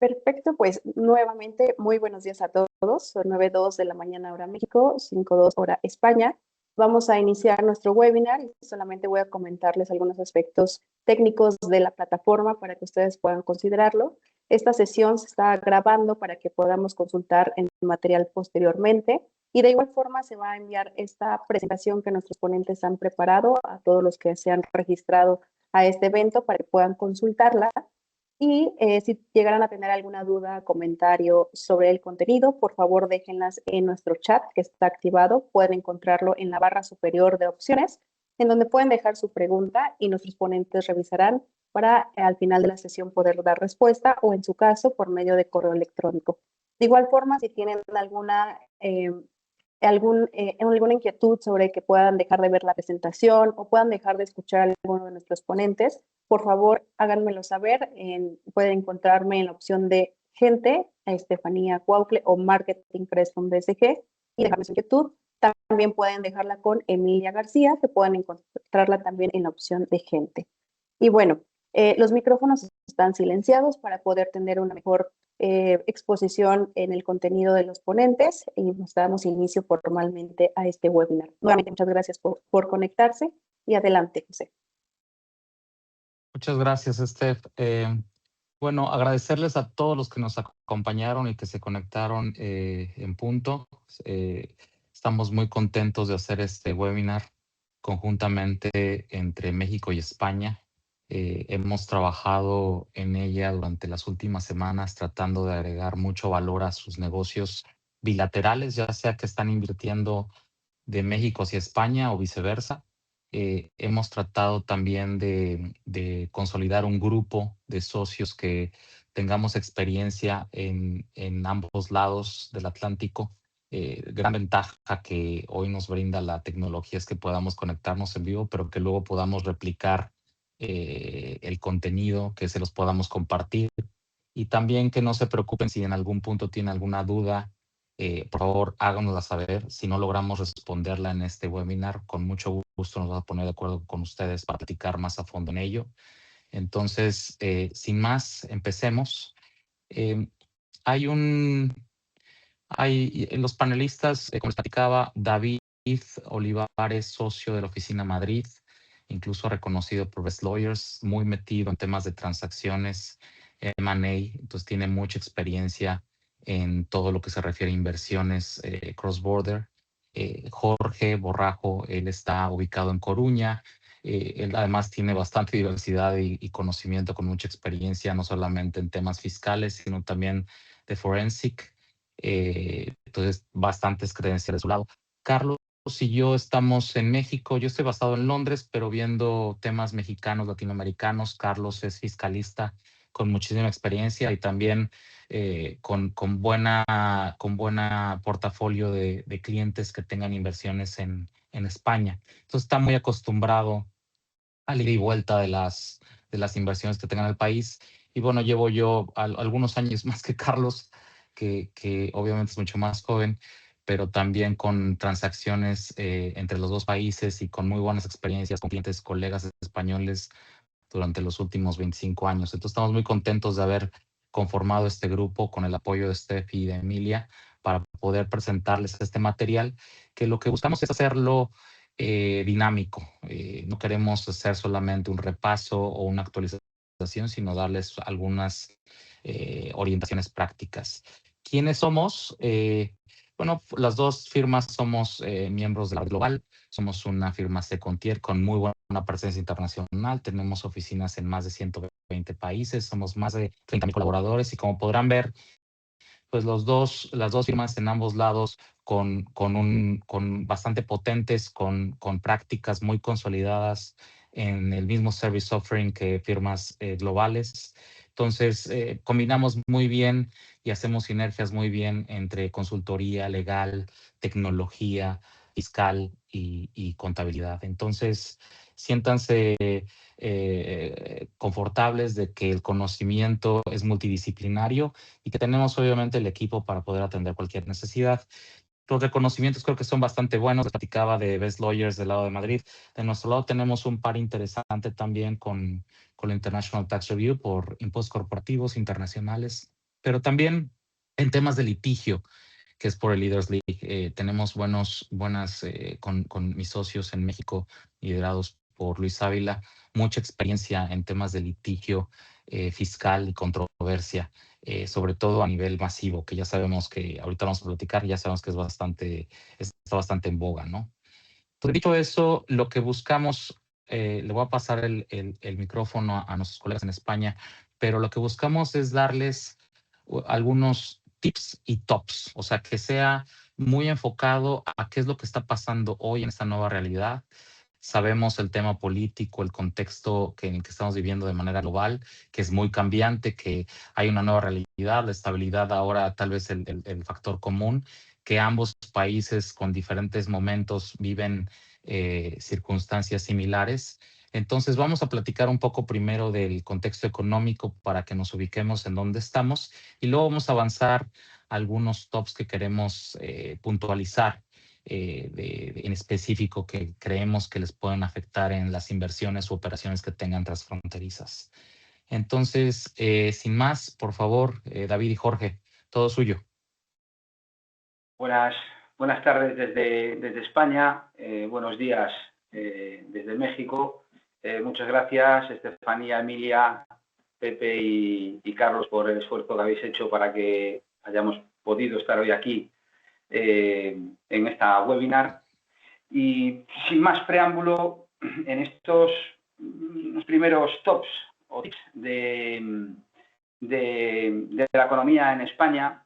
Perfecto, pues nuevamente muy buenos días a todos. Son 9:02 de la mañana hora México, 5:02 hora España. Vamos a iniciar nuestro webinar y solamente voy a comentarles algunos aspectos técnicos de la plataforma para que ustedes puedan considerarlo. Esta sesión se está grabando para que podamos consultar el material posteriormente y de igual forma se va a enviar esta presentación que nuestros ponentes han preparado a todos los que se han registrado a este evento para que puedan consultarla. Y si llegaran a tener alguna duda, comentario sobre el contenido, por favor déjenlas en nuestro chat que está activado. Pueden encontrarlo en la barra superior de opciones, en donde pueden dejar su pregunta y nuestros ponentes revisarán para al final de la sesión poder dar respuesta o en su caso por medio de correo electrónico. De igual forma, si tienen alguna inquietud sobre que puedan dejar de ver la presentación o puedan dejar de escuchar a alguno de nuestros ponentes, por favor háganmelo saber. Pueden encontrarme en la opción de gente, a Estefanía Cuaucle o Marketing Creston BSG y dejarme su inquietud. También pueden dejarla con Emilia García, que pueden encontrarla también en la opción de gente. Y bueno, los micrófonos están silenciados para poder tener una mejor exposición en el contenido de los ponentes y nos damos inicio formalmente a este webinar. Nuevamente, muchas gracias por conectarse y adelante, José. Muchas gracias, Steph. Bueno, agradecerles a todos los que nos acompañaron y que se conectaron en punto. Estamos muy contentos de hacer este webinar conjuntamente entre México y España. Hemos trabajado en ella durante las últimas semanas tratando de agregar mucho valor a sus negocios bilaterales, ya sea que están invirtiendo de México hacia España o viceversa. Hemos tratado también de consolidar un grupo de socios que tengamos experiencia en ambos lados del Atlántico. Gran ventaja que hoy nos brinda la tecnología es que podamos conectarnos en vivo, pero que luego podamos replicar el contenido, que se los podamos compartir y también que no se preocupen si en algún punto tienen alguna duda. Por favor, háganosla saber. Si no logramos responderla en este webinar, con mucho gusto nos vamos a poner de acuerdo con ustedes para platicar más a fondo en ello. Entonces, sin más, empecemos. Eh, hay los panelistas, como les platicaba, David Olivares, socio de la oficina Madrid, incluso reconocido por Best Lawyers, muy metido en temas de transacciones, M&A, entonces tiene mucha experiencia en todo lo que se refiere a inversiones cross-border. Jorge Borrajo, él está ubicado en Coruña. Él además tiene bastante diversidad y conocimiento con mucha experiencia, no solamente en temas fiscales, sino también de forensic. Entonces, bastantes credenciales de su lado. Carlos y yo estamos en México. Yo estoy basado en Londres, pero viendo temas mexicanos, latinoamericanos. Carlos es fiscalista con muchísima experiencia y también con buena portafolio de clientes que tengan inversiones en España. Entonces, está muy acostumbrado al ida y vuelta de las inversiones que tengan el país. Y bueno, llevo yo algunos años más que Carlos, que obviamente es mucho más joven, pero también con transacciones entre los dos países y con muy buenas experiencias con clientes, colegas españoles durante los últimos 25 años. Entonces estamos muy contentos de haber conformado este grupo con el apoyo de Steph y de Emilia para poder presentarles este material, que lo que buscamos es hacerlo dinámico. No queremos hacer solamente un repaso o una actualización, sino darles algunas orientaciones prácticas. ¿Quiénes somos? Bueno, las dos firmas somos miembros de la Global. Somos una firma second-tier con muy buena presencia internacional. Tenemos oficinas en más de 120 países. Somos más de 30,000 colaboradores y como podrán ver, pues las dos firmas en ambos lados con bastante potentes, con prácticas muy consolidadas en el mismo service offering que firmas globales. Entonces, combinamos muy bien y hacemos sinergias muy bien entre consultoría legal, tecnología, fiscal y contabilidad. Entonces, siéntanse confortables de que el conocimiento es multidisciplinario y que tenemos obviamente el equipo para poder atender cualquier necesidad. Los reconocimientos creo que son bastante buenos. Les platicaba de Best Lawyers del lado de Madrid. De nuestro lado tenemos un par interesante también con la International Tax Review por impuestos corporativos internacionales. pero también en temas de litigio, que es por el Leaders League. Tenemos con mis socios en México, liderados por Luis Ávila, mucha experiencia en temas de litigio fiscal y controversia, sobre todo a nivel masivo, que ya sabemos que ahorita vamos a platicar, ya sabemos que está bastante en boga, ¿no? Entonces, dicho eso, lo que buscamos, le voy a pasar el micrófono a nuestros colegas en España, pero lo que buscamos es darles algunos tips y tops, o sea, que sea muy enfocado a qué es lo que está pasando hoy en esta nueva realidad. Sabemos el tema político, el contexto en el que estamos viviendo de manera global, que es muy cambiante, que hay una nueva realidad, la estabilidad ahora tal vez el factor común, que ambos países con diferentes momentos viven circunstancias similares. Entonces vamos a platicar un poco primero del contexto económico para que nos ubiquemos en dónde estamos y luego vamos a avanzar a algunos tops que queremos puntualizar en específico que creemos que les pueden afectar en las inversiones u operaciones que tengan transfronterizas. Entonces, sin más, por favor, David y Jorge, todo suyo. Buenas tardes desde España, buenos días desde México. Muchas gracias, Estefanía, Emilia, Pepe y Carlos, por el esfuerzo que habéis hecho para que hayamos podido estar hoy aquí en esta webinar. Y sin más preámbulo, en estos los primeros tops o tips de la economía en España,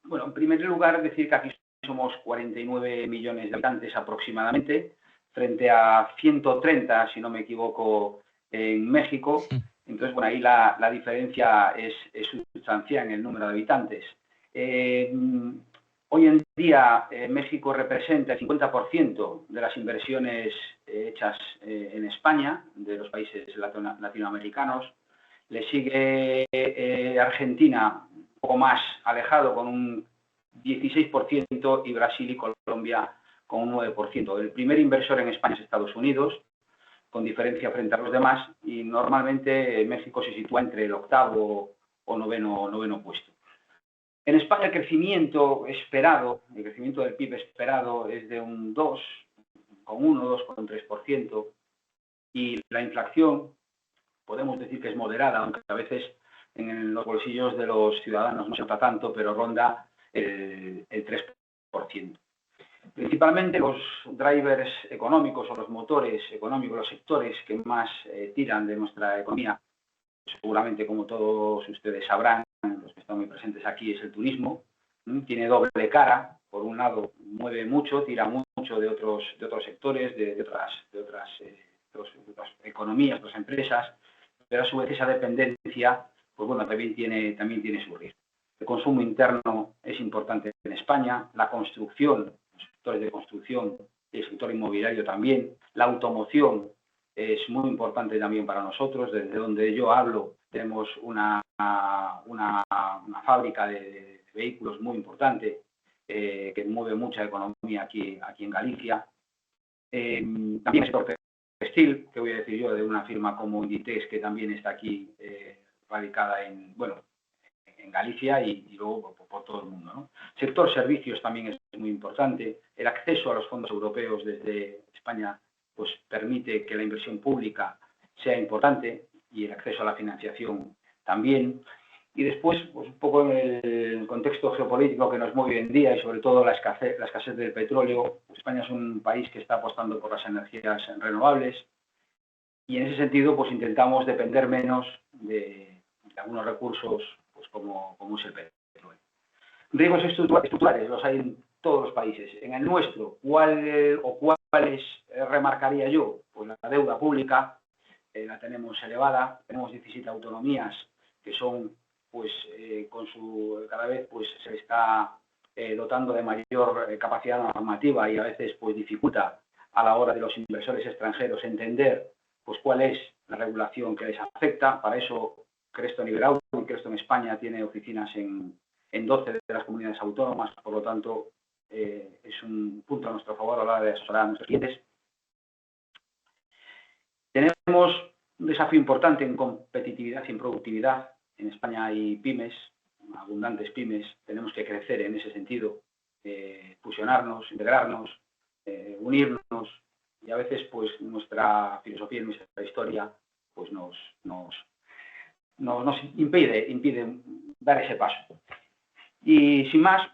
bueno, en primer lugar, decir que aquí somos 49 millones de habitantes aproximadamente, frente a 130, si no me equivoco, en México. Entonces, bueno, ahí la diferencia es sustancial en el número de habitantes. Hoy en día, México representa el 50% de las inversiones hechas en España, de los países latinoamericanos. Le sigue Argentina, un poco más alejado, con un 16%, y Brasil y Colombia con un 9%. El primer inversor en España es Estados Unidos, con diferencia frente a los demás, y normalmente México se sitúa entre el octavo o noveno puesto. En España el crecimiento del PIB esperado es de un 2,3%, y la inflación podemos decir que es moderada, aunque a veces en los bolsillos de los ciudadanos no se nota tanto, pero ronda el 3%. Principalmente los drivers económicos o los motores económicos, los sectores que más tiran de nuestra economía, seguramente como todos ustedes sabrán, los que están muy presentes aquí, es el turismo. Tiene doble cara. Por un lado, mueve mucho, tira mucho de otros sectores, de otras economías, otras empresas, pero a su vez esa dependencia, pues bueno, también tiene su riesgo. El consumo interno es importante en España, la construcción, los sectores de construcción, el sector inmobiliario también, la automoción es muy importante también para nosotros. Desde donde yo hablo tenemos una fábrica de vehículos muy importante que mueve mucha economía aquí en Galicia. También el sector textil, que voy a decir yo, de una firma como Inditex, que también está aquí radicada en Galicia y luego por todo el mundo, ¿no? El sector servicios también es muy importante. El acceso a los fondos europeos desde España pues permite que la inversión pública sea importante, y el acceso a la financiación también. Y después, pues un poco en el contexto geopolítico que nos mueve hoy en día, y sobre todo la escasez del petróleo. España es un país que está apostando por las energías renovables, y en ese sentido pues intentamos depender menos de algunos recursos, pues como es el petróleo. Riesgos estructurales los hay en todos los países. En el nuestro, ¿cuáles remarcaría yo? Pues la deuda pública la tenemos elevada. Tenemos 17 autonomías que son, pues, cada vez pues se está dotando de mayor capacidad normativa, y a veces pues dificulta a la hora de los inversores extranjeros entender pues cuál es la regulación que les afecta. Para eso Creston y Beraudo, y Creston España tiene oficinas en 12 de las comunidades autónomas, por lo tanto es un punto a nuestro favor a la hora de asesorar a nuestros clientes. Tenemos un desafío importante en competitividad y en productividad. En España hay pymes abundantes pymes, tenemos que crecer en ese sentido, fusionarnos, integrarnos, unirnos, y a veces pues nuestra filosofía y nuestra historia pues nos impide dar ese paso. Y sin más,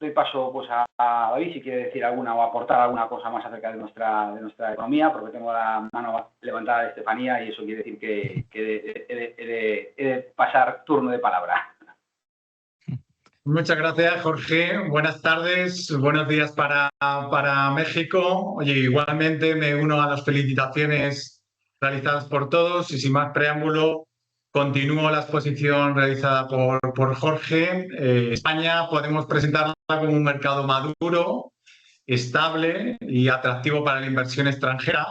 doy paso pues a David si quiere decir alguna o aportar alguna cosa más acerca de nuestra economía, porque tengo la mano levantada de Estefanía y eso quiere decir que he de pasar turno de palabra. Muchas gracias, Jorge. Buenas tardes, buenos días para México. Oye, igualmente me uno a las felicitaciones realizadas por todos y sin más preámbulo, continúo la exposición realizada por Jorge. España podemos presentarla como un mercado maduro, estable y atractivo para la inversión extranjera.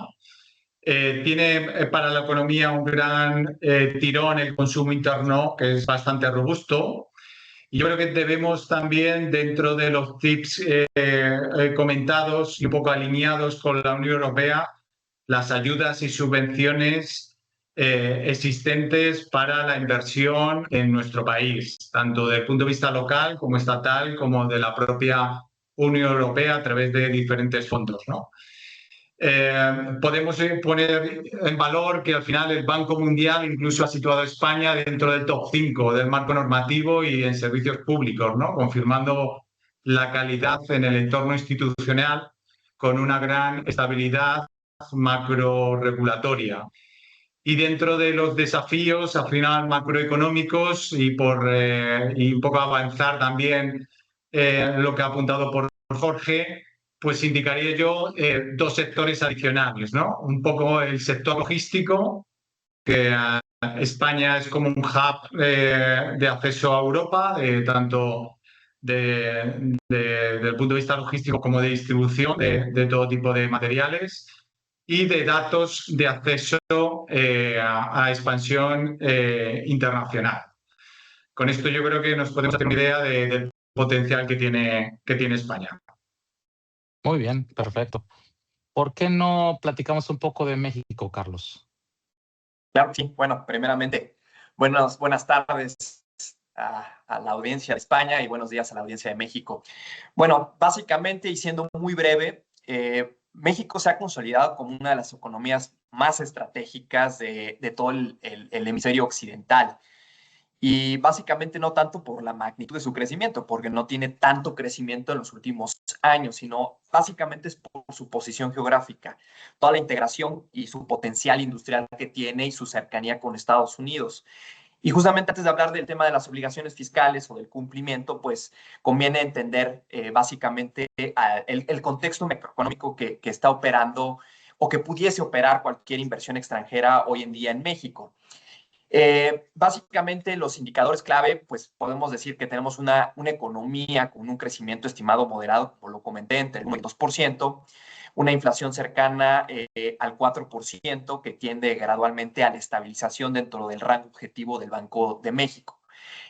Tiene para la economía un gran tirón el consumo interno, que es bastante robusto. Y yo creo que debemos también, dentro de los tips comentados y un poco alineados con la Unión Europea, las ayudas y subvenciones existentes para la inversión en nuestro país, tanto desde el punto de vista local como estatal, como de la propia Unión Europea a través de diferentes fondos, ¿no? Podemos poner en valor que al final el Banco Mundial incluso ha situado a España dentro del top 5 del marco normativo y en servicios públicos, ¿no? Confirmando la calidad en el entorno institucional con una gran estabilidad macroregulatoria. Y dentro de los desafíos al final macroeconómicos y un poco avanzar también lo que ha apuntado por Jorge, pues indicaría yo dos sectores adicionales, ¿no? Un poco el sector logístico, que España es como un hub de acceso a Europa, tanto del punto de vista logístico como de distribución de todo tipo de materiales y de datos de acceso a expansión internacional. Con esto yo creo que nos podemos hacer una idea del potencial que tiene España. Muy bien, perfecto. ¿Por qué no platicamos un poco de México, Carlos? Claro, sí. Bueno, primeramente, buenas tardes a la audiencia de España y buenos días a la audiencia de México. Bueno, básicamente, y siendo muy breve, México se ha consolidado como una de las economías más estratégicas de todo el hemisferio occidental. Y básicamente no tanto por la magnitud de su crecimiento, porque no tiene tanto crecimiento en los últimos años, sino básicamente es por su posición geográfica, toda la integración y su potencial industrial que tiene y su cercanía con Estados Unidos. Y justamente antes de hablar del tema de las obligaciones fiscales o del cumplimiento, pues conviene entender básicamente el contexto macroeconómico que está operando o que pudiese operar cualquier inversión extranjera hoy en día en México. Básicamente los indicadores clave, pues podemos decir que tenemos una economía con un crecimiento estimado moderado, como lo comenté, entre el 1 y el 2%, una inflación cercana al 4%, que tiende gradualmente a la estabilización dentro del rango objetivo del Banco de México.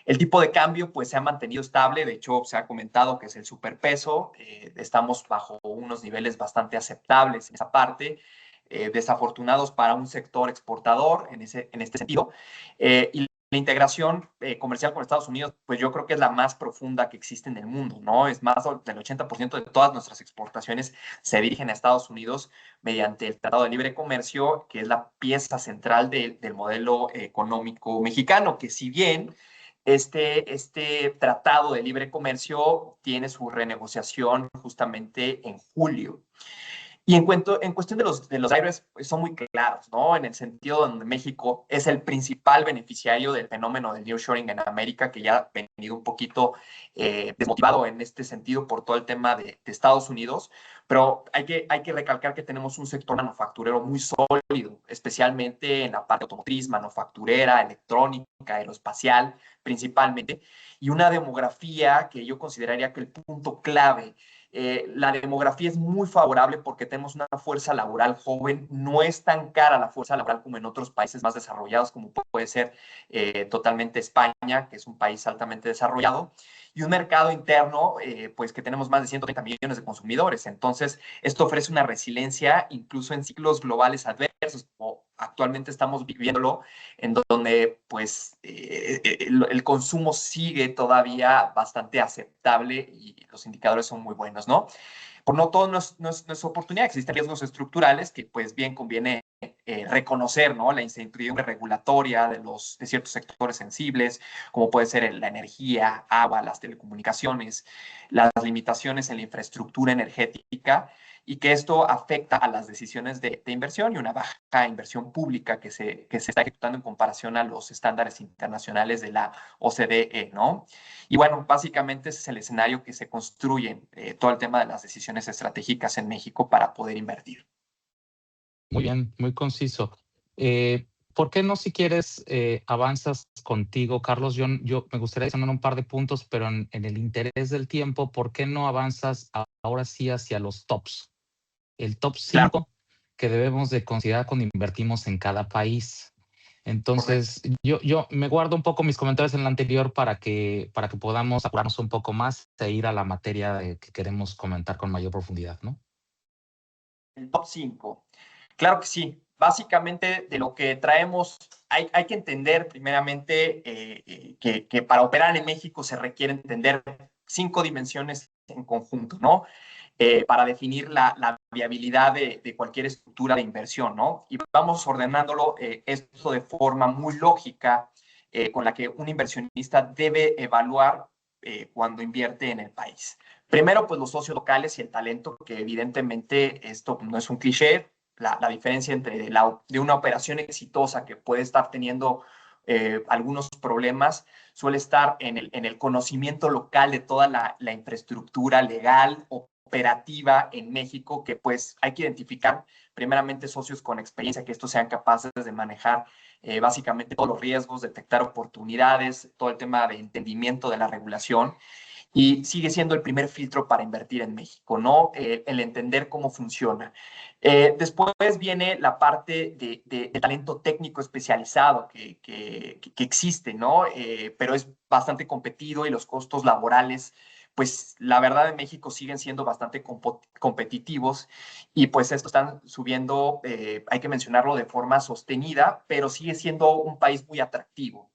El tipo de cambio pues se ha mantenido estable, de hecho se ha comentado que es el superpeso, estamos bajo unos niveles bastante aceptables en esa parte, desafortunados para un sector exportador en este sentido. Y la integración comercial con Estados Unidos, pues yo creo que es la más profunda que existe en el mundo, ¿no? Es más del 80% de todas nuestras exportaciones se dirigen a Estados Unidos mediante el Tratado de Libre Comercio, que es la pieza central del modelo económico mexicano, que si bien este Tratado de Libre Comercio tiene su renegociación justamente en julio. Y en cuestión de los drivers, pues son muy claros, ¿no? En el sentido donde México es el principal beneficiario del fenómeno del nearshoring en América, que ya ha venido un poquito desmotivado en este sentido por todo el tema de Estados Unidos, pero hay que recalcar que tenemos un sector manufacturero muy sólido, especialmente en la parte automotriz, manufacturera, electrónica, aeroespacial, principalmente, y una demografía que yo consideraría que el punto clave la demografía es muy favorable porque tenemos una fuerza laboral joven, no es tan cara la fuerza laboral como en otros países más desarrollados, como puede ser totalmente España, que es un país altamente desarrollado, y un mercado interno, pues que tenemos más de 130 millones de consumidores. Entonces, esto ofrece una resiliencia incluso en ciclos globales adversos, actualmente estamos viviéndolo, en donde pues el consumo sigue todavía bastante aceptable y los indicadores son muy buenos, ¿no? Por no todo no es oportunidad, existen riesgos estructurales que pues bien conviene reconocer, ¿no? La incertidumbre regulatoria de ciertos sectores sensibles, como puede ser la energía, agua, las telecomunicaciones, las limitaciones en la infraestructura energética, y que esto afecta a las decisiones de inversión y una baja inversión pública que se está ejecutando en comparación a los estándares internacionales de la OCDE, ¿no? Y bueno, básicamente ese es el escenario que se construye todo el tema de las decisiones estratégicas en México para poder invertir. Muy bien, muy conciso. ¿Por qué no, si quieres, avanzas contigo, Carlos? Yo me gustaría mencionar un par de puntos, pero en el interés del tiempo, ¿por qué no avanzas ahora sí hacia los tops? El top 5 Claro. que debemos de considerar cuando invertimos en cada país. Entonces, yo me guardo un poco mis comentarios en el anterior para que podamos apurarnos un poco más e ir a la materia que queremos comentar con mayor profundidad, ¿no? El top 5. Claro que sí. Básicamente, de lo que traemos, hay que entender primeramente que para operar en México se requiere entender 5 dimensiones en conjunto, ¿no? Para definir la viabilidad de cualquier estructura de inversión, ¿no? Y vamos ordenándolo esto de forma muy lógica, con la que un inversionista debe evaluar cuando invierte en el país. Primero, pues los socios locales y el talento, que evidentemente esto no es un cliché. La diferencia entre de una operación exitosa que puede estar teniendo algunos problemas suele estar en el conocimiento local de toda la infraestructura legal, operativa en México, que pues hay que identificar primeramente socios con experiencia, que estos sean capaces de manejar básicamente todos los riesgos, detectar oportunidades, todo el tema de entendimiento de la regulación. Y sigue siendo el primer filtro para invertir en México, ¿no? El entender cómo funciona. Después viene la parte de talento técnico especializado que existe, ¿no? Pero es bastante competido y los costos laborales, pues la verdad en México siguen siendo bastante competitivos y pues esto están subiendo, hay que mencionarlo de forma sostenida, pero sigue siendo un país muy atractivo.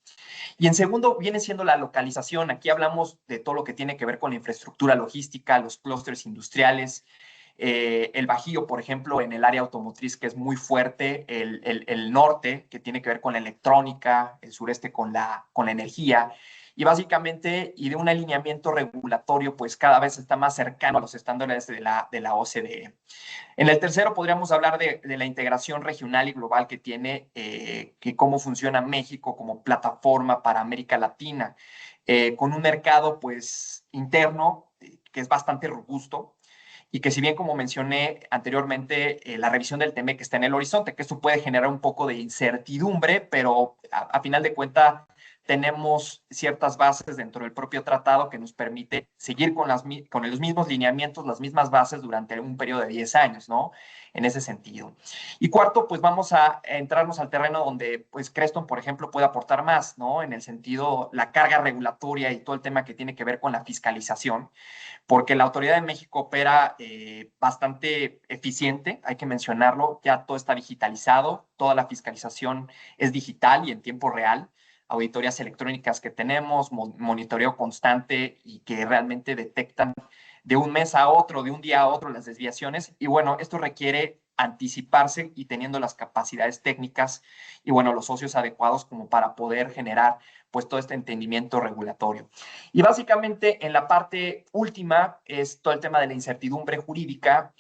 Y en segundo viene siendo la localización. Aquí hablamos de todo lo que tiene que ver con la infraestructura logística, los clústeres industriales, el Bajío, por ejemplo, en el área automotriz, que es muy fuerte, el norte, que tiene que ver con la electrónica, el sureste con la energía, y básicamente, y de un alineamiento regulatorio, pues cada vez está más cercano a los estándares de la OCDE. En el tercero podríamos hablar de la integración regional y global que tiene, que cómo funciona México como plataforma para América Latina, con un mercado pues interno que es bastante robusto y que si bien como mencioné anteriormente, la revisión del TEMEC está en el horizonte, que esto puede generar un poco de incertidumbre, pero a final de cuentas tenemos ciertas bases dentro del propio tratado que nos permite seguir con los mismos lineamientos, las mismas bases durante un periodo de 10 años, ¿no? En ese sentido. Y cuarto, pues vamos a entrarnos al terreno donde, pues, Creston, por ejemplo, puede aportar más, ¿no? En el sentido, la carga regulatoria y todo el tema que tiene que ver con la fiscalización, porque la Autoridad de México opera bastante eficiente, hay que mencionarlo, ya todo está digitalizado, toda la fiscalización es digital y en tiempo real, auditorías electrónicas que tenemos, monitoreo constante y que realmente detectan de un mes a otro, de un día a otro las desviaciones. Y bueno, esto requiere anticiparse y teniendo las capacidades técnicas y bueno, los socios adecuados como para poder generar pues todo este entendimiento regulatorio. Y básicamente en la parte última es todo el tema de la incertidumbre jurídica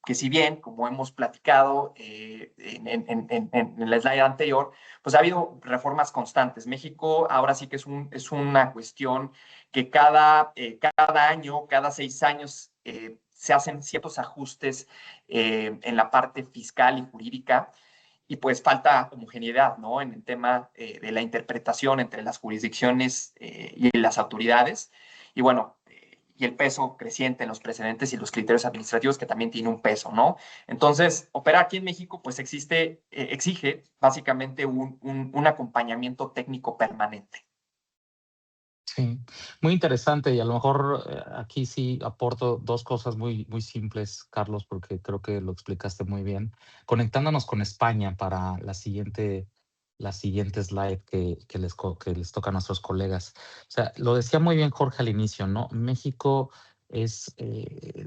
que si bien, como hemos platicado en la slide anterior, pues ha habido reformas constantes. México ahora sí que es una cuestión que cada año, cada 6 años, se hacen ciertos ajustes en la parte fiscal y jurídica y pues falta homogeneidad, ¿no? En el tema de la interpretación entre las jurisdicciones y las autoridades. Y bueno, y el peso creciente en los precedentes y los criterios administrativos que también tiene un peso, ¿no? Entonces, operar aquí en México pues exige básicamente un acompañamiento técnico permanente. Sí, muy interesante y a lo mejor aquí sí aporto dos cosas muy simples, Carlos, porque creo que lo explicaste muy bien. Conectándonos con España para la siguiente slide que les toca a nuestros colegas. O sea, lo decía muy bien Jorge al inicio, ¿no? México es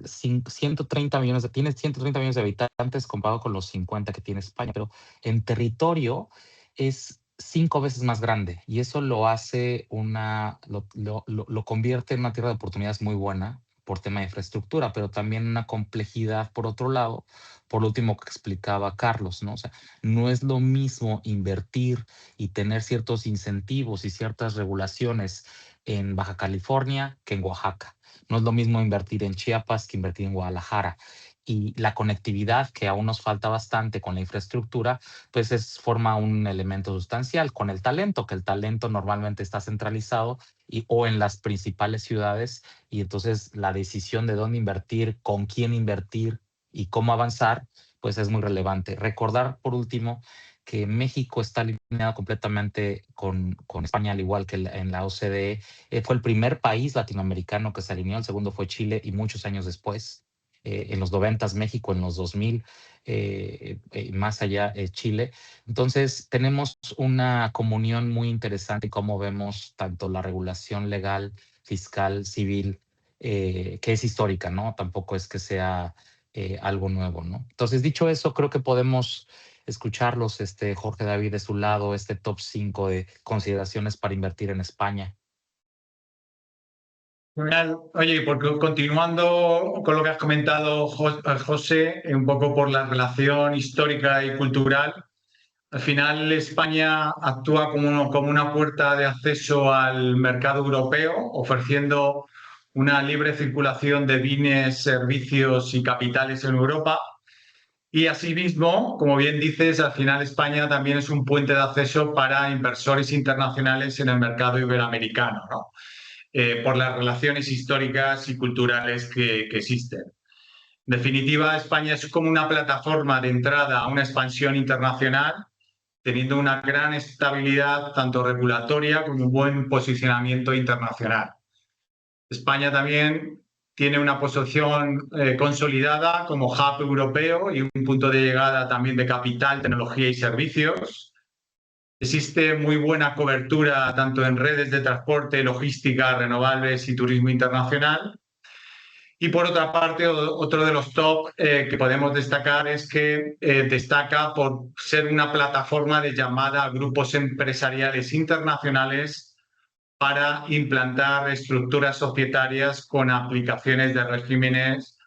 130 millones tiene 130 millones de habitantes comparado con los 50 que tiene España, pero en territorio es 5 veces más grande y eso lo hace lo convierte en una tierra de oportunidades muy buena por tema de infraestructura, pero también una complejidad por otro lado, por lo último que explicaba Carlos, ¿no? O sea, no es lo mismo invertir y tener ciertos incentivos y ciertas regulaciones en Baja California que en Oaxaca. No es lo mismo invertir en Chiapas que invertir en Guadalajara. Y la conectividad, que aún nos falta bastante con la infraestructura, pues forma un elemento sustancial con el talento, que el talento normalmente está centralizado o en las principales ciudades y entonces la decisión de dónde invertir, con quién invertir y cómo avanzar, pues es muy relevante. Recordar por último que México está alineado completamente con España, al igual que en la OCDE. Fue el primer país latinoamericano que se alineó, el segundo fue Chile y muchos años después. En los 90 México, en los 2000 más allá Chile. Entonces tenemos una comunión muy interesante como vemos tanto la regulación legal, fiscal, civil, que es histórica, ¿no? Tampoco es que sea algo nuevo, ¿no? Entonces, dicho eso, creo que podemos escucharlos, Jorge David de su lado, este top 5 de consideraciones para invertir en España. Genial. Oye, porque continuando con lo que has comentado, José, un poco por la relación histórica y cultural, al final España actúa como una puerta de acceso al mercado europeo, ofreciendo una libre circulación de bienes, servicios y capitales en Europa. Y asimismo, como bien dices, al final España también es un puente de acceso para inversores internacionales en el mercado iberoamericano, ¿no? Por las relaciones históricas y culturales que existen. En definitiva, España es como una plataforma de entrada a una expansión internacional, teniendo una gran estabilidad tanto regulatoria como un buen posicionamiento internacional. España también tiene una posición consolidada como hub europeo y un punto de llegada también de capital, tecnología y servicios. Existe muy buena cobertura tanto en redes de transporte, logística, renovables y turismo internacional. Y por otra parte, otro de los top que podemos destacar es que destaca por ser una plataforma de llamada a grupos empresariales internacionales para implantar estructuras societarias con aplicaciones de regímenes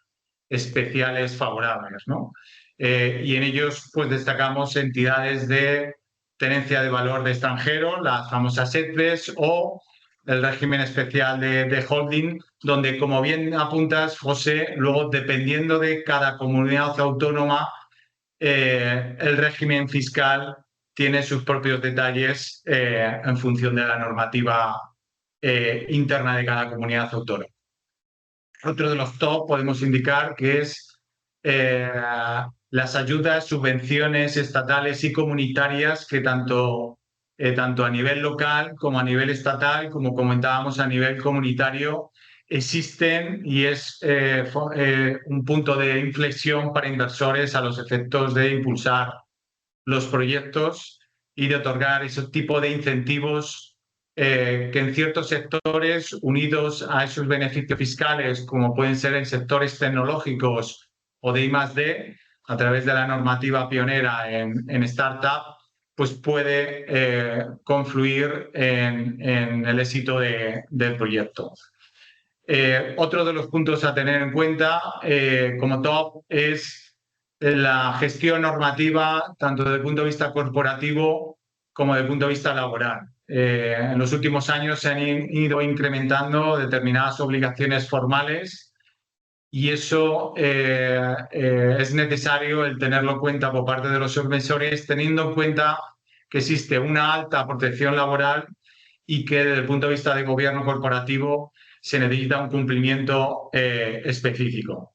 especiales favorables, ¿no? Y en ellos pues destacamos entidades de tenencia de valor de extranjero, las famosas ETFs o el régimen especial de holding, donde, como bien apuntas, José, luego dependiendo de cada comunidad autónoma, el régimen fiscal tiene sus propios detalles en función de la normativa interna de cada comunidad autónoma. Otro de los top podemos indicar que es las ayudas, subvenciones estatales y comunitarias que tanto a nivel local como a nivel estatal, como comentábamos a nivel comunitario, existen y es un punto de inflexión para inversores a los efectos de impulsar los proyectos y de otorgar ese tipo de incentivos que en ciertos sectores, unidos a esos beneficios fiscales, como pueden ser en sectores tecnológicos o de I+D, a través de la normativa pionera en startup, pues puede confluir en el éxito del proyecto. Otro de los puntos a tener en cuenta como top es la gestión normativa, tanto desde el punto de vista corporativo como desde el punto de vista laboral. En los últimos años se han ido incrementando determinadas obligaciones formales y eso es necesario el tenerlo en cuenta por parte de los inversores, teniendo en cuenta que existe una alta protección laboral y que desde el punto de vista de gobierno corporativo se necesita un cumplimiento específico.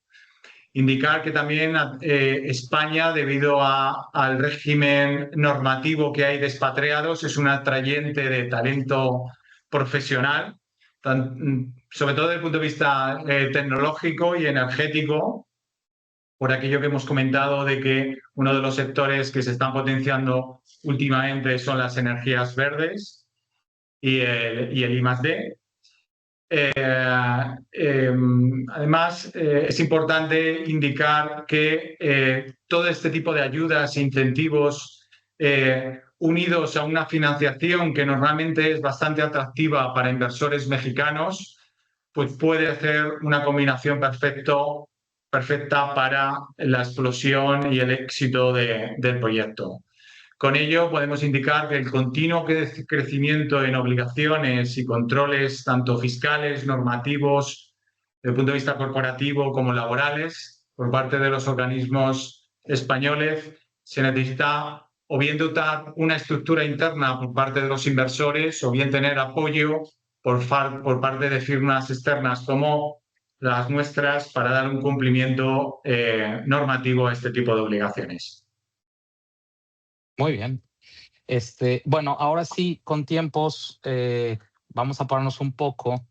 Indicar que también España, debido al régimen normativo que hay de expatriados, es un atrayente de talento profesional, sobre todo desde el punto de vista tecnológico y energético, por aquello que hemos comentado de que uno de los sectores que se están potenciando últimamente son las energías verdes y el I+D. Además, es importante indicar que todo este tipo de ayudas e incentivos unidos a una financiación que normalmente es bastante atractiva para inversores mexicanos, pues puede hacer una combinación perfecta para la explosión y el éxito del proyecto. Con ello podemos indicar que el continuo crecimiento en obligaciones y controles, tanto fiscales, normativos, desde el punto de vista corporativo como laborales, por parte de los organismos españoles, se necesita o bien dotar una estructura interna por parte de los inversores o bien tener apoyo por parte de firmas externas como las nuestras para dar un cumplimiento normativo a este tipo de obligaciones. Muy bien. Bueno, ahora sí, con tiempos, vamos a pararnos un poco.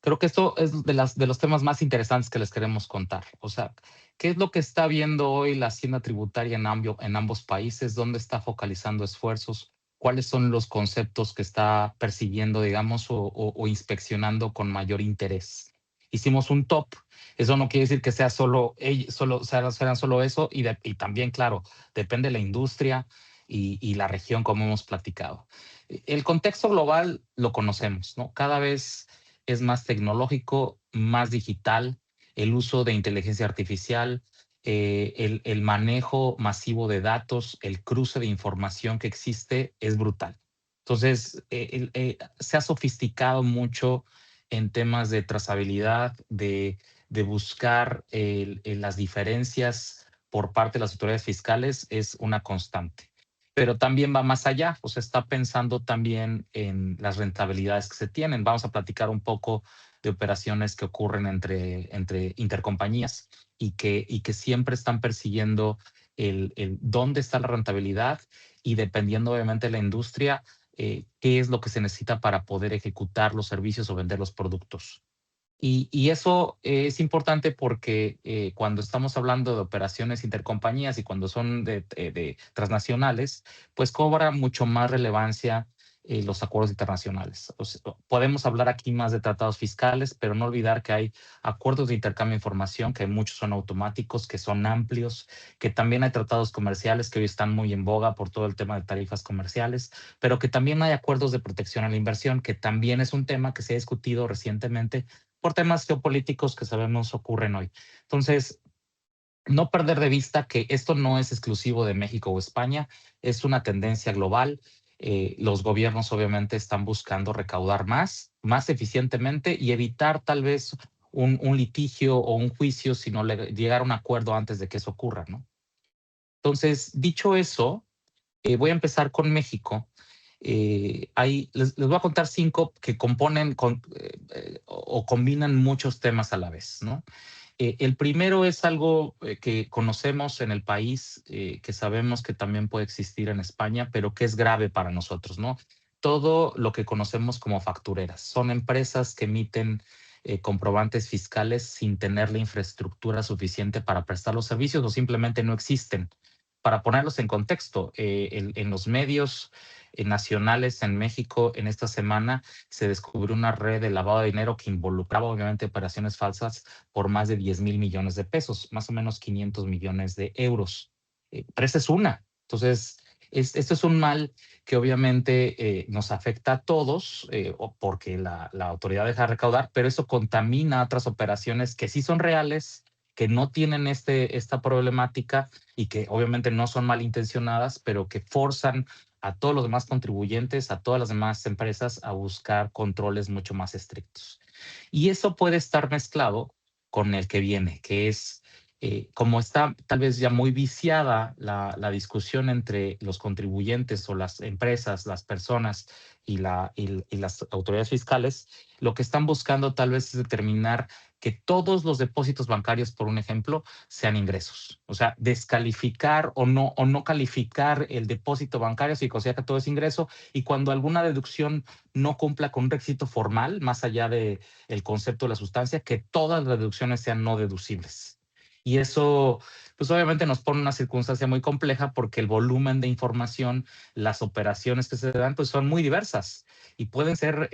Creo que esto es de los temas más interesantes que les queremos contar. O sea, ¿qué es lo que está viendo hoy la Hacienda Tributaria en ambos países? ¿Dónde está focalizando esfuerzos? ¿Cuáles son los conceptos que está persiguiendo, digamos, o inspeccionando con mayor interés? Hicimos un top. Eso no quiere decir que sea sean solo eso y también, claro, depende de la industria y la región, como hemos platicado. El contexto global lo conocemos, ¿no? Cada vez es más tecnológico, más digital, el uso de inteligencia artificial, el manejo masivo de datos, el cruce de información que existe es brutal. Entonces, se ha sofisticado mucho en temas de trazabilidad, de buscar las diferencias por parte de las autoridades fiscales, es una constante. Pero también va más allá, o sea, está pensando también en las rentabilidades que se tienen. Vamos a platicar un poco de operaciones que ocurren entre intercompañías y que siempre están persiguiendo el dónde está la rentabilidad y dependiendo obviamente de la industria, qué es lo que se necesita para poder ejecutar los servicios o vender los productos. Y eso es importante porque cuando estamos hablando de operaciones intercompañías y cuando son de transnacionales, pues cobra mucho más relevancia los acuerdos internacionales. O sea, podemos hablar aquí más de tratados fiscales, pero no olvidar que hay acuerdos de intercambio de información, que muchos son automáticos, que son amplios, que también hay tratados comerciales que hoy están muy en boga por todo el tema de tarifas comerciales, pero que también hay acuerdos de protección a la inversión, que también es un tema que se ha discutido recientemente por temas geopolíticos que sabemos ocurren hoy. Entonces, no perder de vista que esto no es exclusivo de México o España, es una tendencia global. Los gobiernos obviamente están buscando recaudar más eficientemente y evitar tal vez un litigio o un juicio, sino llegar a un acuerdo antes de que eso ocurra, ¿no? Entonces, dicho eso, voy a empezar con México. Les voy a contar 5 que componen o combinan muchos temas a la vez, ¿no? El primero es algo que conocemos en el país, que sabemos que también puede existir en España, pero que es grave para nosotros, ¿no? Todo lo que conocemos como factureras. Son empresas que emiten comprobantes fiscales sin tener la infraestructura suficiente para prestar los servicios o simplemente no existen. Para ponerlos en contexto, en los medios nacionales en México en esta semana se descubrió una red de lavado de dinero que involucraba obviamente operaciones falsas por más de 10,000 millones de pesos, más o menos 500 millones de euros. Pero esa es una. Entonces, esto es un mal que obviamente nos afecta a todos porque la autoridad deja de recaudar, pero eso contamina otras operaciones que sí son reales, que no tienen esta problemática y que obviamente no son malintencionadas, pero que forzan a todos los demás contribuyentes, a todas las demás empresas a buscar controles mucho más estrictos. Y eso puede estar mezclado con el que viene, que es como está tal vez ya muy viciada la discusión entre los contribuyentes o las empresas, las personas y las autoridades fiscales, lo que están buscando tal vez es determinar que todos los depósitos bancarios, por un ejemplo, sean ingresos. O sea, descalificar o no calificar el depósito bancario si considera que todo es ingreso, y cuando alguna deducción no cumpla con un requisito formal, más allá del concepto de la sustancia, que todas las deducciones sean no deducibles. Y eso, pues obviamente nos pone en una circunstancia muy compleja porque el volumen de información, las operaciones que se dan, pues son muy diversas y pueden ser,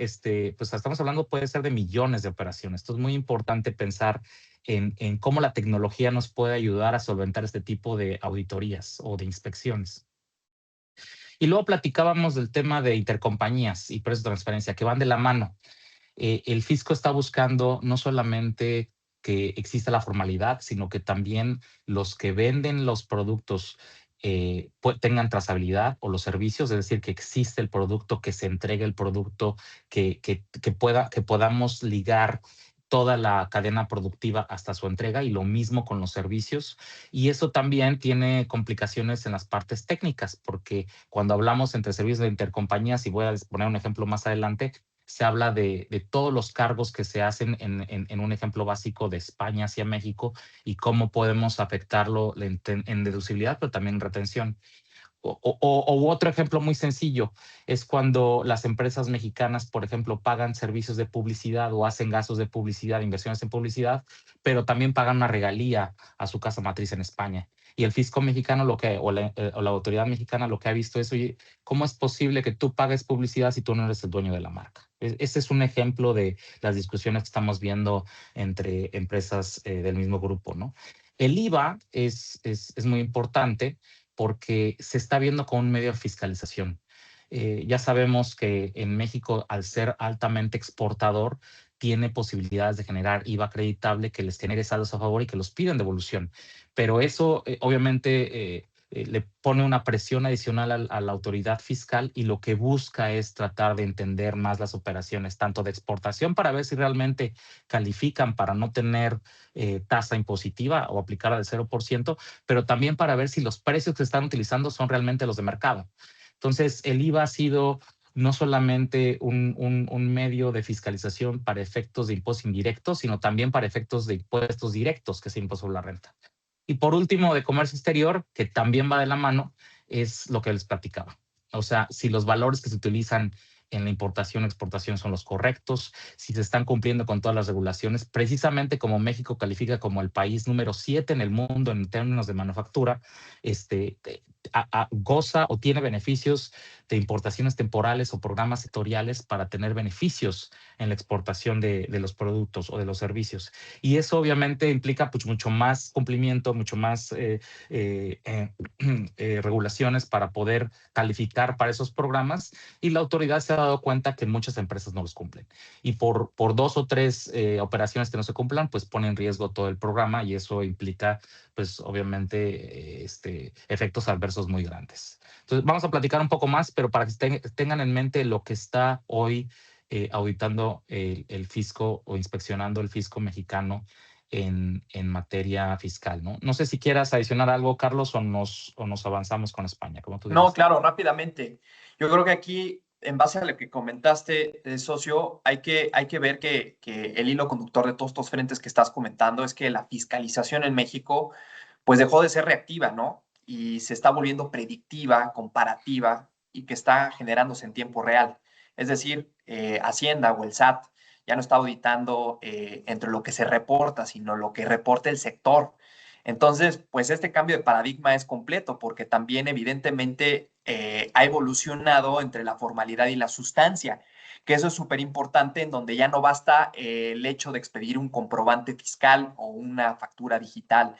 pues estamos hablando, puede ser de millones de operaciones. Entonces es muy importante pensar en cómo la tecnología nos puede ayudar a solventar este tipo de auditorías o de inspecciones. Y luego platicábamos del tema de intercompañías y precios de transferencia que van de la mano. El fisco está buscando no solamente que exista la formalidad, sino que también los que venden los productos tengan trazabilidad, o los servicios, es decir, que existe el producto, que se entregue el producto, que podamos ligar toda la cadena productiva hasta su entrega, y lo mismo con los servicios. Y eso también tiene complicaciones en las partes técnicas, porque cuando hablamos entre servicios de intercompañías, y voy a poner un ejemplo más adelante, se habla de todos los cargos que se hacen en un ejemplo básico de España hacia México, y cómo podemos afectarlo en deducibilidad, pero también en retención. O otro ejemplo muy sencillo es cuando las empresas mexicanas, por ejemplo, pagan servicios de publicidad o hacen gastos de publicidad, inversiones en publicidad, pero también pagan una regalía a su casa matriz en España. Y el fisco mexicano o la autoridad mexicana lo que ha visto es: oye, ¿cómo es posible que tú pagues publicidad si tú no eres el dueño de la marca? Ese es un ejemplo de las discusiones que estamos viendo entre empresas del mismo grupo, ¿no? El IVA es muy importante porque se está viendo como un medio de fiscalización. Ya sabemos que en México, al ser altamente exportador, tiene posibilidades de generar IVA acreditable que les genere saldos a favor y que los piden devolución. Pero eso obviamente le pone una presión adicional a la autoridad fiscal, y lo que busca es tratar de entender más las operaciones, tanto de exportación, para ver si realmente califican para no tener tasa impositiva o aplicarla del 0%, pero también para ver si los precios que se están utilizando son realmente los de mercado. Entonces, el IVA ha sido no solamente un medio de fiscalización para efectos de impuestos indirectos, sino también para efectos de impuestos directos, que es el impuesto sobre la renta. Y por último, de comercio exterior, que también va de la mano, es lo que les platicaba. O sea, si los valores que se utilizan en la importación, exportación son los correctos, si se están cumpliendo con todas las regulaciones, precisamente como México califica como el país número 7 en el mundo en términos de manufactura, goza o tiene beneficios de importaciones temporales o programas sectoriales para tener beneficios en la exportación de los productos o de los servicios. Y eso obviamente implica pues, mucho más cumplimiento, mucho más regulaciones para poder calificar para esos programas, y la autoridad se ha dado cuenta que muchas empresas no los cumplen. Y por 2 o 3 operaciones que no se cumplan, pues pone en riesgo todo el programa, y eso implica pues obviamente efectos adversos muy grandes. Entonces vamos a platicar un poco más, pero para que tengan en mente lo que está hoy auditando el fisco o inspeccionando el fisco mexicano en materia fiscal, ¿no? No sé si quieras adicionar algo, Carlos, o nos avanzamos con España, como tú dices. No, claro, rápidamente. Yo creo que aquí, en base a lo que comentaste, socio, hay que ver que el hilo conductor de todos estos frentes que estás comentando es que la fiscalización en México pues dejó de ser reactiva, ¿no? Y se está volviendo predictiva, comparativa, y que está generándose en tiempo real. Es decir, Hacienda o el SAT ya no está auditando entre lo que se reporta, sino lo que reporta el sector. Entonces, pues este cambio de paradigma es completo porque también evidentemente ha evolucionado entre la formalidad y la sustancia, que eso es súper importante, en donde ya no basta el hecho de expedir un comprobante fiscal o una factura digital.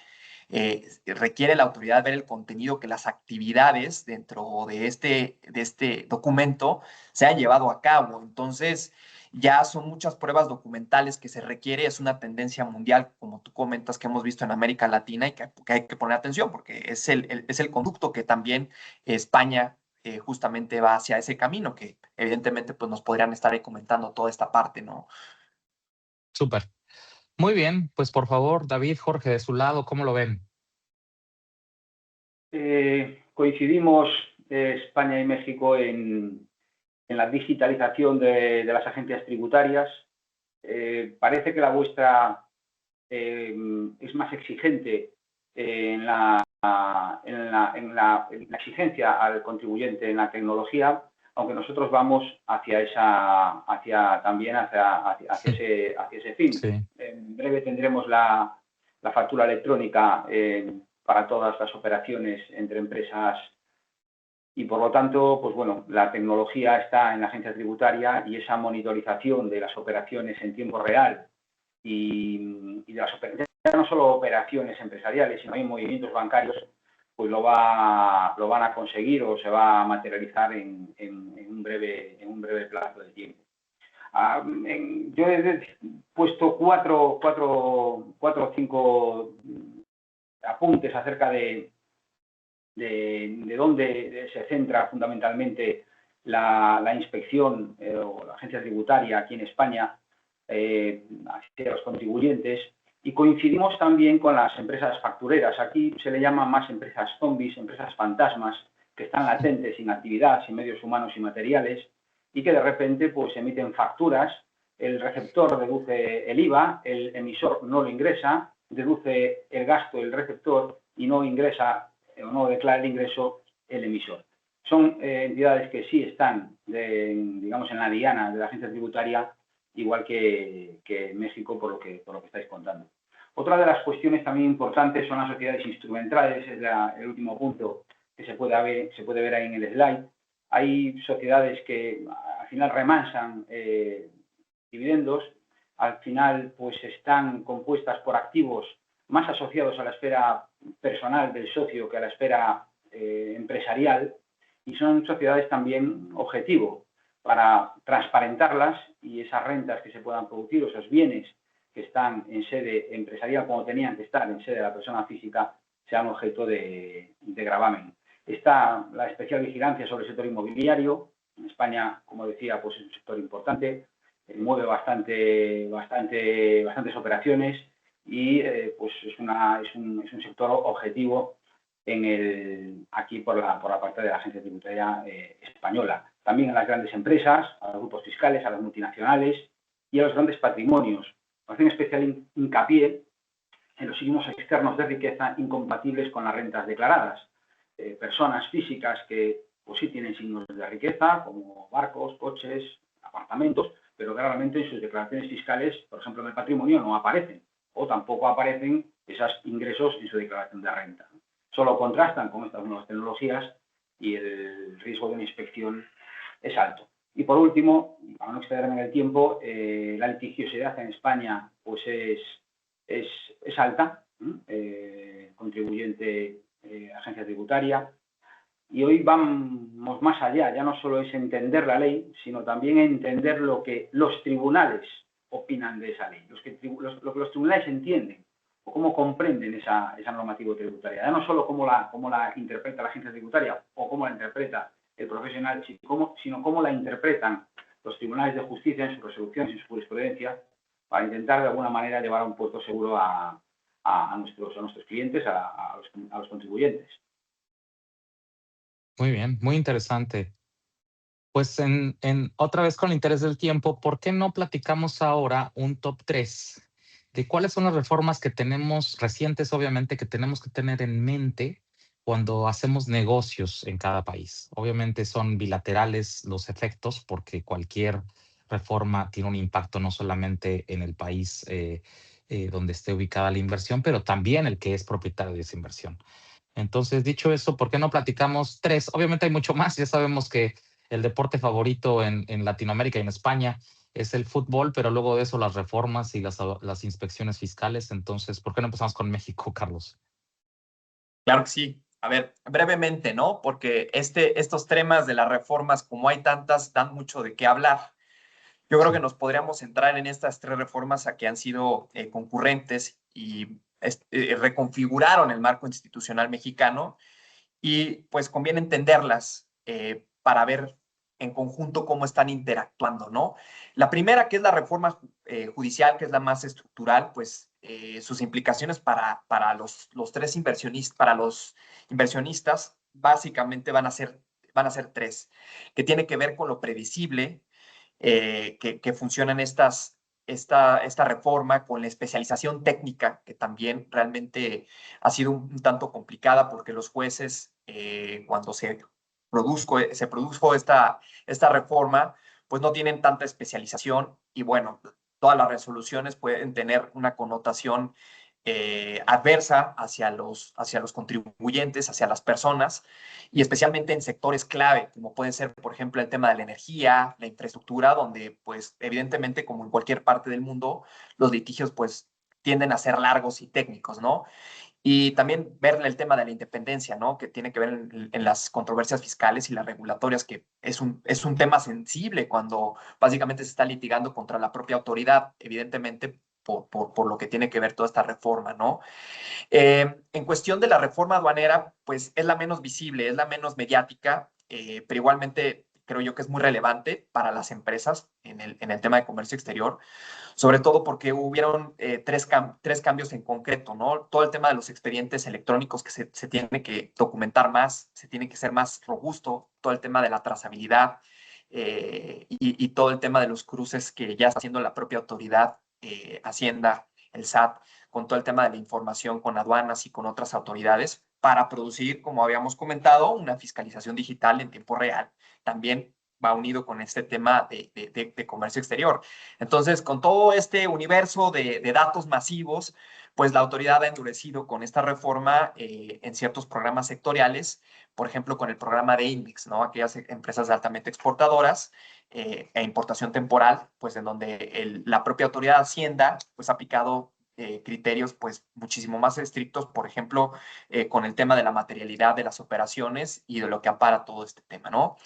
Requiere la autoridad ver el contenido, que las actividades dentro de este documento se han llevado a cabo. Entonces, ya son muchas pruebas documentales que se requiere, es una tendencia mundial, como tú comentas, que hemos visto en América Latina, y que hay que poner atención porque es el conducto que también España justamente va hacia ese camino, que evidentemente pues nos podrían estar ahí comentando toda esta parte, ¿no? Súper. Muy bien, pues por favor, David, Jorge, de su lado, ¿cómo lo ven? Coincidimos España y México en la digitalización de las agencias tributarias. Parece que la vuestra es más exigente en la exigencia al contribuyente en la tecnología, aunque nosotros vamos hacia ese fin. Sí. En breve tendremos la factura electrónica para todas las operaciones entre empresas y, por lo tanto, pues bueno, la tecnología está en la agencia tributaria y esa monitorización de las operaciones en tiempo real y de las operaciones, no solo operaciones empresariales, sino también movimientos bancarios, pues lo van a conseguir o se va a materializar en un breve plazo de tiempo. Yo he puesto cuatro o cinco apuntes acerca de dónde se centra fundamentalmente la inspección o la agencia tributaria aquí en España hacia los contribuyentes, y coincidimos también con las empresas factureras. Aquí se le llaman más empresas zombies, empresas fantasmas, que están latentes, sin actividad, sin medios humanos y materiales, y que de repente pues emiten facturas, el receptor deduce el IVA, el emisor no lo ingresa, deduce el gasto el receptor y no ingresa o no declara el ingreso el emisor. Son entidades que sí están, digamos, en la diana de la agencia tributaria, igual que México, por lo que estáis contando. Otra de las cuestiones también importantes son las sociedades instrumentales, es el último punto que se puede ver ahí en el slide. Hay sociedades que al final remansan dividendos, al final pues están compuestas por activos más asociados a la esfera personal del socio que a la esfera empresarial, y son sociedades también objetivo para transparentarlas y esas rentas que se puedan producir, esos bienes que están en sede empresarial, como tenían que estar en sede de la persona física, sean objeto de gravamen. Está la especial vigilancia sobre el sector inmobiliario. En España, como decía, pues es un sector importante, mueve bastantes operaciones y pues es un sector objetivo aquí por la parte de la agencia tributaria española. También a las grandes empresas, a los grupos fiscales, a las multinacionales y a los grandes patrimonios. Hacen especial hincapié en los signos externos de riqueza incompatibles con las rentas declaradas. Personas físicas que pues sí tienen signos de riqueza, como barcos, coches, apartamentos, pero que realmente en sus declaraciones fiscales, por ejemplo en el patrimonio, no aparecen, o tampoco aparecen esos ingresos en su declaración de renta. Solo contrastan con estas nuevas tecnologías y el riesgo de una inspección es alto. Y por último, para no excederme en el tiempo, la litigiosidad en España pues es alta, contribuyente, agencia tributaria, y hoy vamos más allá, ya no solo es entender la ley, sino también entender lo que los tribunales opinan de esa ley, lo que los tribunales entienden o cómo comprenden esa normativa tributaria. Ya no solo cómo la interpreta la agencia tributaria o cómo la interpreta el profesional, sino cómo la interpretan los tribunales de justicia en sus resoluciones, en su jurisprudencia, para intentar de alguna manera llevar a un puerto seguro a nuestros clientes, a los contribuyentes. Muy bien, muy interesante. Pues otra vez con el interés del tiempo, ¿por qué no platicamos ahora un top 3 de cuáles son las reformas que tenemos recientes, obviamente, que tenemos que tener en mente cuando hacemos negocios en cada país? Obviamente son bilaterales los efectos, porque cualquier reforma tiene un impacto no solamente en el país donde esté ubicada la inversión, pero también el que es propietario de esa inversión. Entonces, dicho eso, ¿por qué no platicamos 3? Obviamente hay mucho más. Ya sabemos que el deporte favorito en Latinoamérica y en España es el fútbol, pero luego de eso las reformas y las inspecciones fiscales. Entonces, ¿por qué no empezamos con México, Carlos? Claro que sí. A ver, brevemente, ¿no? Porque estos temas de las reformas, como hay tantas, dan mucho de qué hablar. Yo creo que nos podríamos centrar en estas 3 reformas que han sido concurrentes y reconfiguraron el marco institucional mexicano, y pues conviene entenderlas para ver en conjunto cómo están interactuando, ¿no? La primera, que es la reforma judicial, que es la más estructural, pues sus implicaciones para los tres inversionistas, para los inversionistas, básicamente van a ser tres, que tiene que ver con lo previsible, que funcionan esta reforma, con la especialización técnica, que también realmente ha sido un tanto complicada porque los jueces, cuando se produjo esta reforma, pues no tienen tanta especialización y bueno, todas las resoluciones pueden tener una connotación adversa hacia los contribuyentes, hacia las personas, y especialmente en sectores clave, como puede ser, por ejemplo, el tema de la energía, la infraestructura, donde, pues, evidentemente, como en cualquier parte del mundo, los litigios, pues, tienden a ser largos y técnicos, ¿no? Y también ver el tema de la independencia, ¿no? Que tiene que ver en las controversias fiscales y las regulatorias, que es un tema sensible cuando básicamente se está litigando contra la propia autoridad, evidentemente, por lo que tiene que ver toda esta reforma, ¿no? En cuestión de la reforma aduanera, pues es la menos visible, es la menos mediática, pero igualmente creo yo que es muy relevante para las empresas en el tema de comercio exterior, sobre todo porque hubieron tres cambios en concreto, ¿no? Todo el tema de los expedientes electrónicos, que se tiene que documentar más, se tiene que ser más robusto, todo el tema de la trazabilidad y todo el tema de los cruces que ya está haciendo la propia autoridad, Hacienda, el SAT, con todo el tema de la información con aduanas y con otras autoridades, para producir, como habíamos comentado, una fiscalización digital en tiempo real. También va unido con este tema de comercio exterior. Entonces, con todo este universo de datos masivos, pues la autoridad ha endurecido con esta reforma en ciertos programas sectoriales, por ejemplo, con el programa de INDEX, ¿no? Aquellas empresas altamente exportadoras e importación temporal, pues en donde la propia autoridad de Hacienda pues ha aplicado criterios pues muchísimo más estrictos, por ejemplo, con el tema de la materialidad de las operaciones y de lo que ampara todo este tema, ¿no?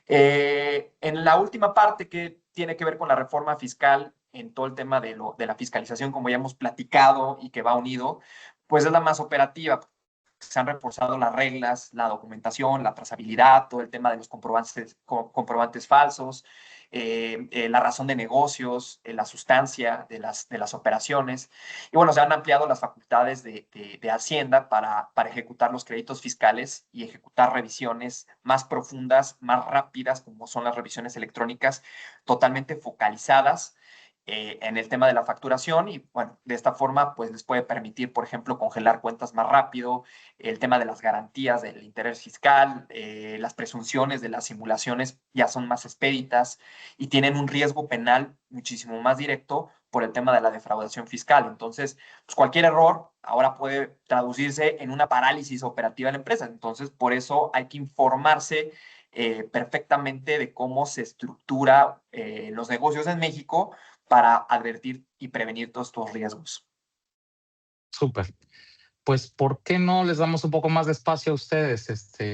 En la última parte, que tiene que ver con la reforma fiscal, en todo el tema de la fiscalización, como ya hemos platicado y que va unido, pues es la más operativa. Se han reforzado las reglas, la documentación, la trazabilidad, todo el tema de los comprobantes falsos, la razón de negocios, la sustancia de las operaciones. Y bueno, se han ampliado las facultades de Hacienda para ejecutar los créditos fiscales y ejecutar revisiones más profundas, más rápidas, como son las revisiones electrónicas, totalmente focalizadas en el tema de la facturación. Y bueno, de esta forma pues les puede permitir, por ejemplo, congelar cuentas más rápido, el tema de las garantías del interés fiscal, las presunciones de las simulaciones ya son más expeditas y tienen un riesgo penal muchísimo más directo por el tema de la defraudación fiscal. Entonces, pues cualquier error ahora puede traducirse en una parálisis operativa de la empresa. Entonces, por eso hay que informarse perfectamente de cómo se estructura los negocios en México para advertir y prevenir todos estos riesgos. Súper. Pues, ¿por qué no les damos un poco más de espacio a ustedes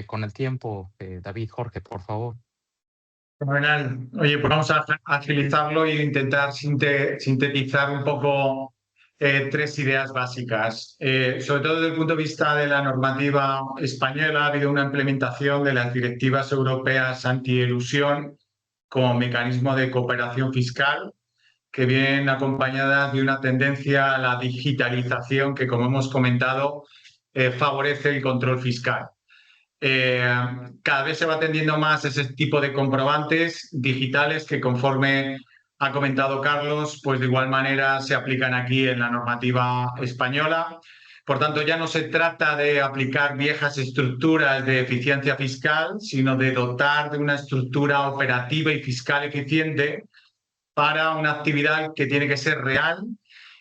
con el tiempo? David, Jorge, por favor. Fenomenal. Oye, pues vamos a agilizarlo e intentar sintetizar un poco tres ideas básicas. Sobre todo desde el punto de vista de la normativa española, ha habido una implementación de las directivas europeas antielusión como mecanismo de cooperación fiscal, que vienen acompañadas de una tendencia a la digitalización que, como hemos comentado, favorece el control fiscal. Cada vez se va atendiendo más ese tipo de comprobantes digitales que, conforme ha comentado Carlos, pues de igual manera se aplican aquí en la normativa española. Por tanto, ya no se trata de aplicar viejas estructuras de eficiencia fiscal, sino de dotar de una estructura operativa y fiscal eficiente para una actividad que tiene que ser real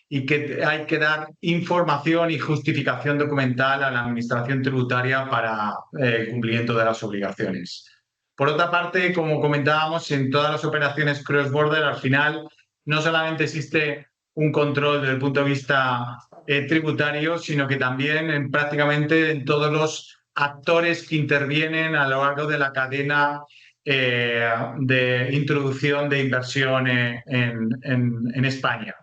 y que hay que dar información y justificación documental a la administración tributaria para el cumplimiento de las obligaciones. Por otra parte, como comentábamos, en todas las operaciones cross-border, al final no solamente existe un control desde el punto de vista tributario, sino que también prácticamente en todos los actores que intervienen a lo largo de la cadena de introducción de inversión en España.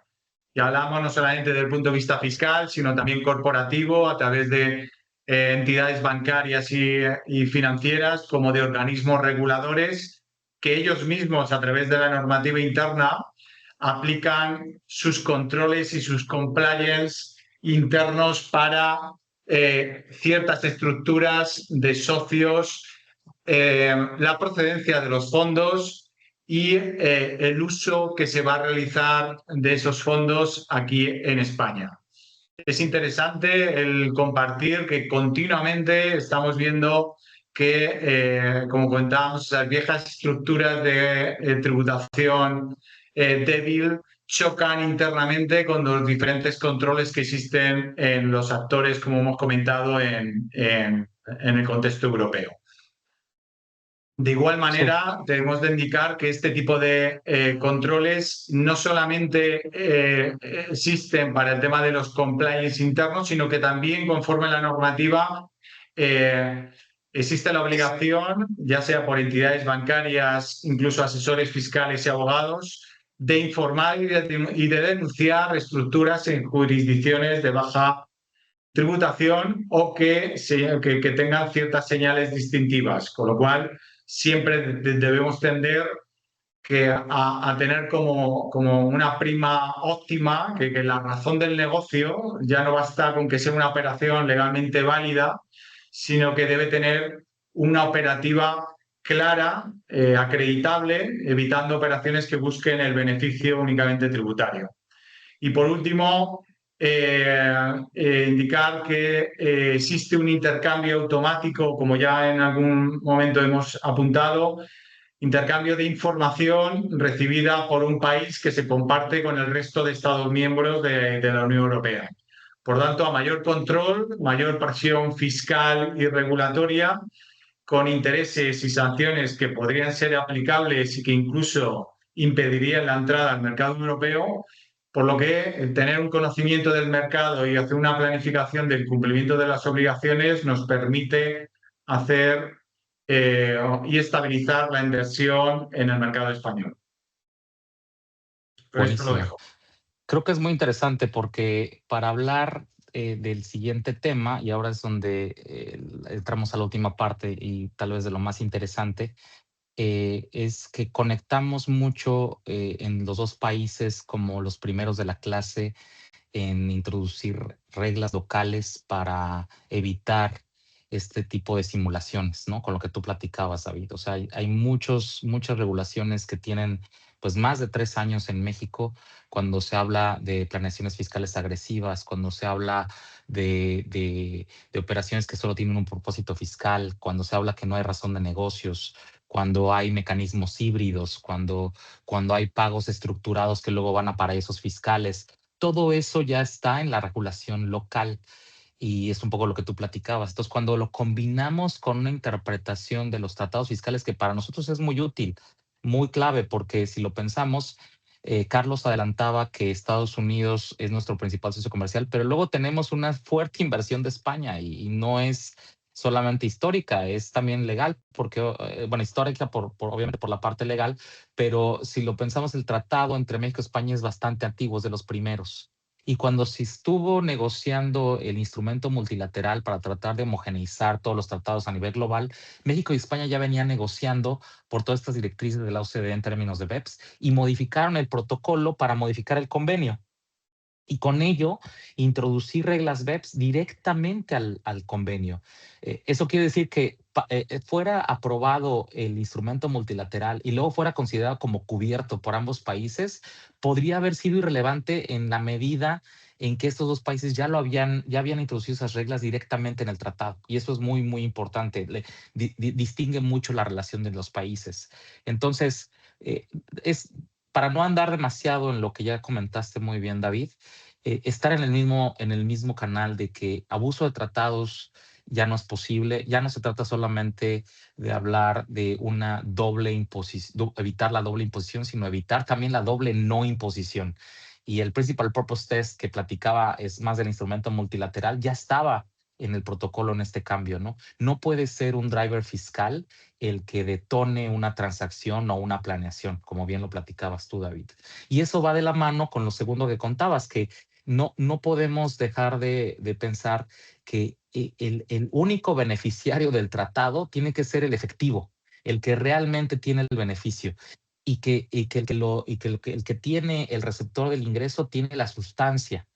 Y hablamos no solamente desde el punto de vista fiscal, sino también corporativo, a través de entidades bancarias y financieras, como de organismos reguladores que ellos mismos, a través de la normativa interna, aplican sus controles y sus compliance internos para ciertas estructuras de socios, la procedencia de los fondos y el uso que se va a realizar de esos fondos aquí en España. Es interesante el compartir que continuamente estamos viendo que, como comentábamos, las viejas estructuras de tributación débil chocan internamente con los diferentes controles que existen en los actores, como hemos comentado, en el contexto europeo. De igual manera, tenemos de indicar que este tipo de controles no solamente existen para el tema de los compliance internos, sino que también, conforme a la normativa, existe la obligación, ya sea por entidades bancarias, incluso asesores fiscales y abogados, de informar y de denunciar estructuras en jurisdicciones de baja tributación o que tengan ciertas señales distintivas, con lo cual siempre debemos tender a tener como una prima óptima, que la razón del negocio ya no basta con que sea una operación legalmente válida, sino que debe tener una operativa clara, acreditable, evitando operaciones que busquen el beneficio únicamente tributario. Y por último, indicar que existe un intercambio automático, como ya en algún momento hemos apuntado, intercambio de información recibida por un país que se comparte con el resto de Estados miembros de la Unión Europea. Por tanto, a mayor control, mayor presión fiscal y regulatoria, con intereses y sanciones que podrían ser aplicables y que incluso impedirían la entrada al mercado europeo, por lo que tener un conocimiento del mercado y hacer una planificación del cumplimiento de las obligaciones nos permite hacer y estabilizar la inversión en el mercado español. Pero esto lo Buenísimo. dejo. Creo que es muy interesante porque para hablar del siguiente tema, y ahora es donde entramos a la última parte y tal vez de lo más interesante, es que conectamos mucho en los dos países como los primeros de la clase en introducir reglas locales para evitar este tipo de simulaciones, ¿no? Con lo que tú platicabas, David. O sea, hay muchas regulaciones que tienen pues más de 3 años en México cuando se habla de planeaciones fiscales agresivas, cuando se habla de operaciones que solo tienen un propósito fiscal, cuando se habla que no hay razón de negocios, cuando hay mecanismos híbridos, cuando hay pagos estructurados que luego van a paraísos fiscales. Todo eso ya está en la regulación local y es un poco lo que tú platicabas. Entonces, cuando lo combinamos con una interpretación de los tratados fiscales, que para nosotros es muy útil, muy clave, porque si lo pensamos, Carlos adelantaba que Estados Unidos es nuestro principal socio comercial, pero luego tenemos una fuerte inversión de España y no es solamente histórica, es también legal, porque, bueno, histórica obviamente por la parte legal, pero si lo pensamos, el tratado entre México y España es bastante antiguo, es de los primeros. Y cuando se estuvo negociando el instrumento multilateral para tratar de homogeneizar todos los tratados a nivel global, México y España ya venían negociando por todas estas directrices de la OCDE en términos de BEPS y modificaron el protocolo para modificar el convenio. Y con ello introducir reglas BEPS directamente al convenio. Eso quiere decir que fuera aprobado el instrumento multilateral y luego fuera considerado como cubierto por ambos países, podría haber sido irrelevante en la medida en que estos dos países ya habían introducido esas reglas directamente en el tratado. Y eso es muy, muy importante. Distingue mucho la relación de los países. Entonces, para no andar demasiado en lo que ya comentaste muy bien, David, estar en el mismo canal de que abuso de tratados ya no es posible, ya no se trata solamente de hablar de una doble imposición, evitar la doble imposición, sino evitar también la doble no imposición. Y el Principal Purpose Test que platicaba es más del instrumento multilateral, ya estaba en el protocolo en este cambio, ¿no? No puede ser un driver fiscal el que detone una transacción o una planeación, como bien lo platicabas tú, David. Y eso va de la mano con lo segundo que contabas, que no podemos dejar de pensar que el único beneficiario del tratado tiene que ser el efectivo. el que realmente tiene el beneficio y que el que tiene el receptor del ingreso tiene la sustancia,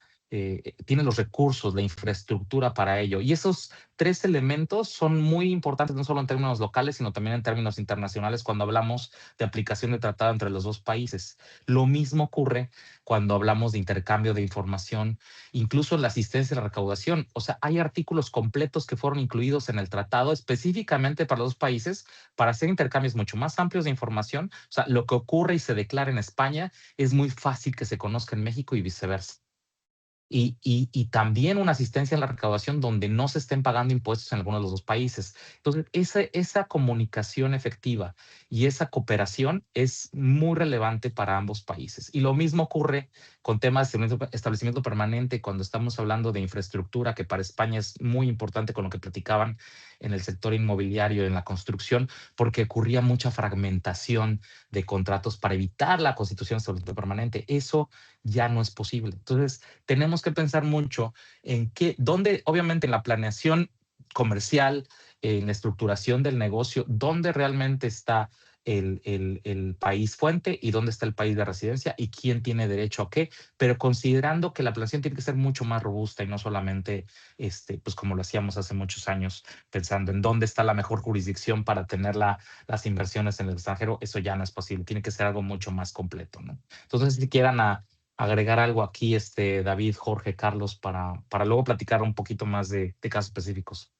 tiene los recursos, la infraestructura para ello. Y esos tres elementos son muy importantes, no solo en términos locales, sino también en términos internacionales cuando hablamos de aplicación de tratado entre los dos países. Lo mismo ocurre cuando hablamos de intercambio de información, incluso en la asistencia y la recaudación. O sea, hay artículos completos que fueron incluidos en el tratado específicamente para los dos países para hacer intercambios mucho más amplios de información. O sea, lo que ocurre y se declara en España es muy fácil que se conozca en México y viceversa. Y también una asistencia en la recaudación donde no se estén pagando impuestos en alguno de los dos países. Entonces, esa comunicación efectiva y esa cooperación es muy relevante para ambos países. Y lo mismo ocurre con temas de establecimiento permanente cuando estamos hablando de infraestructura, que para España es muy importante con lo que platicaban en el sector inmobiliario, en la construcción, porque ocurría mucha fragmentación de contratos para evitar la constitución de establecimiento permanente. Eso ya no es posible. Entonces, tenemos que pensar mucho en dónde, obviamente, en la planeación comercial, en la estructuración del negocio, dónde realmente está el país fuente y dónde está el país de residencia y quién tiene derecho a qué, pero considerando que la planeación tiene que ser mucho más robusta y no solamente, pues como lo hacíamos hace muchos años, pensando en dónde está la mejor jurisdicción para tener las inversiones en el extranjero. Eso ya no es posible. Tiene que ser algo mucho más completo, ¿no? Entonces, si quieran agregar algo aquí, David, Jorge, Carlos, para luego platicar un poquito más de casos específicos.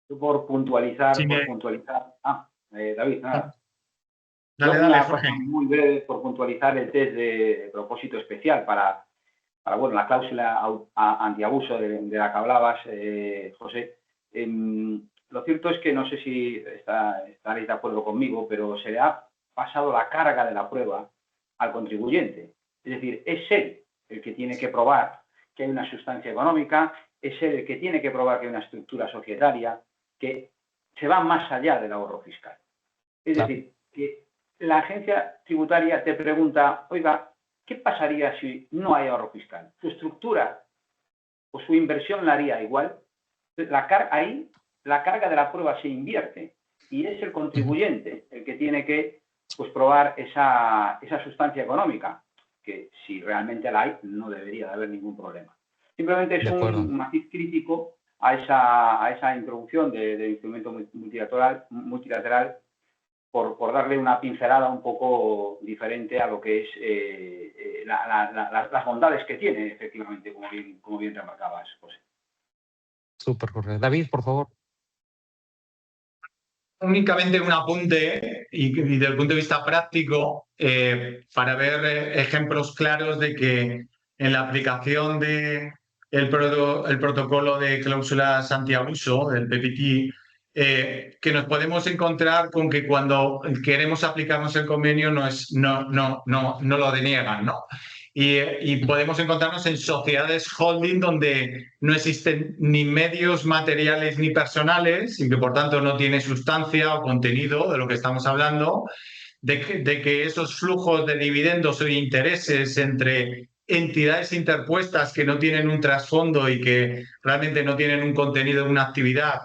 Por puntualizar, Sí, David, nada. Dale, Una Jorge. cosa muy breve por puntualizar el test de propósito especial para bueno, la cláusula antiabuso de la que hablabas, José. Lo cierto es que no sé si estaréis de acuerdo conmigo, pero se le ha pasado la carga de la prueba al contribuyente. Es decir, es él el que tiene que probar que hay una sustancia económica, es él el que tiene que probar que hay una estructura societaria, que se va más allá del ahorro fiscal. Es decir, que la agencia tributaria te pregunta, oiga, ¿qué pasaría si no hay ahorro fiscal? ¿Su estructura o su inversión la haría igual? Ahí la carga de la prueba se invierte y es el contribuyente el que tiene que probar esa sustancia económica, que si realmente la hay, no debería de haber ningún problema. Simplemente es un matiz crítico a esa introducción del instrumento multilateral por darle una pincelada un poco diferente a lo que es las bondades que tiene, efectivamente, como bien remarcabas, José. Súper, Jorge. David, por favor. Únicamente un apunte y desde el punto de vista práctico para ver ejemplos claros de que en la aplicación del protocolo de cláusulas antiabuso, del PPT, que nos podemos encontrar con que cuando queremos aplicarnos el convenio no lo deniegan, ¿no? Y podemos encontrarnos en sociedades holding donde no existen ni medios materiales ni personales y que por tanto no tiene sustancia o contenido de lo que estamos hablando, de que esos flujos de dividendos o intereses entre entidades interpuestas que no tienen un trasfondo y que realmente no tienen un contenido de una actividad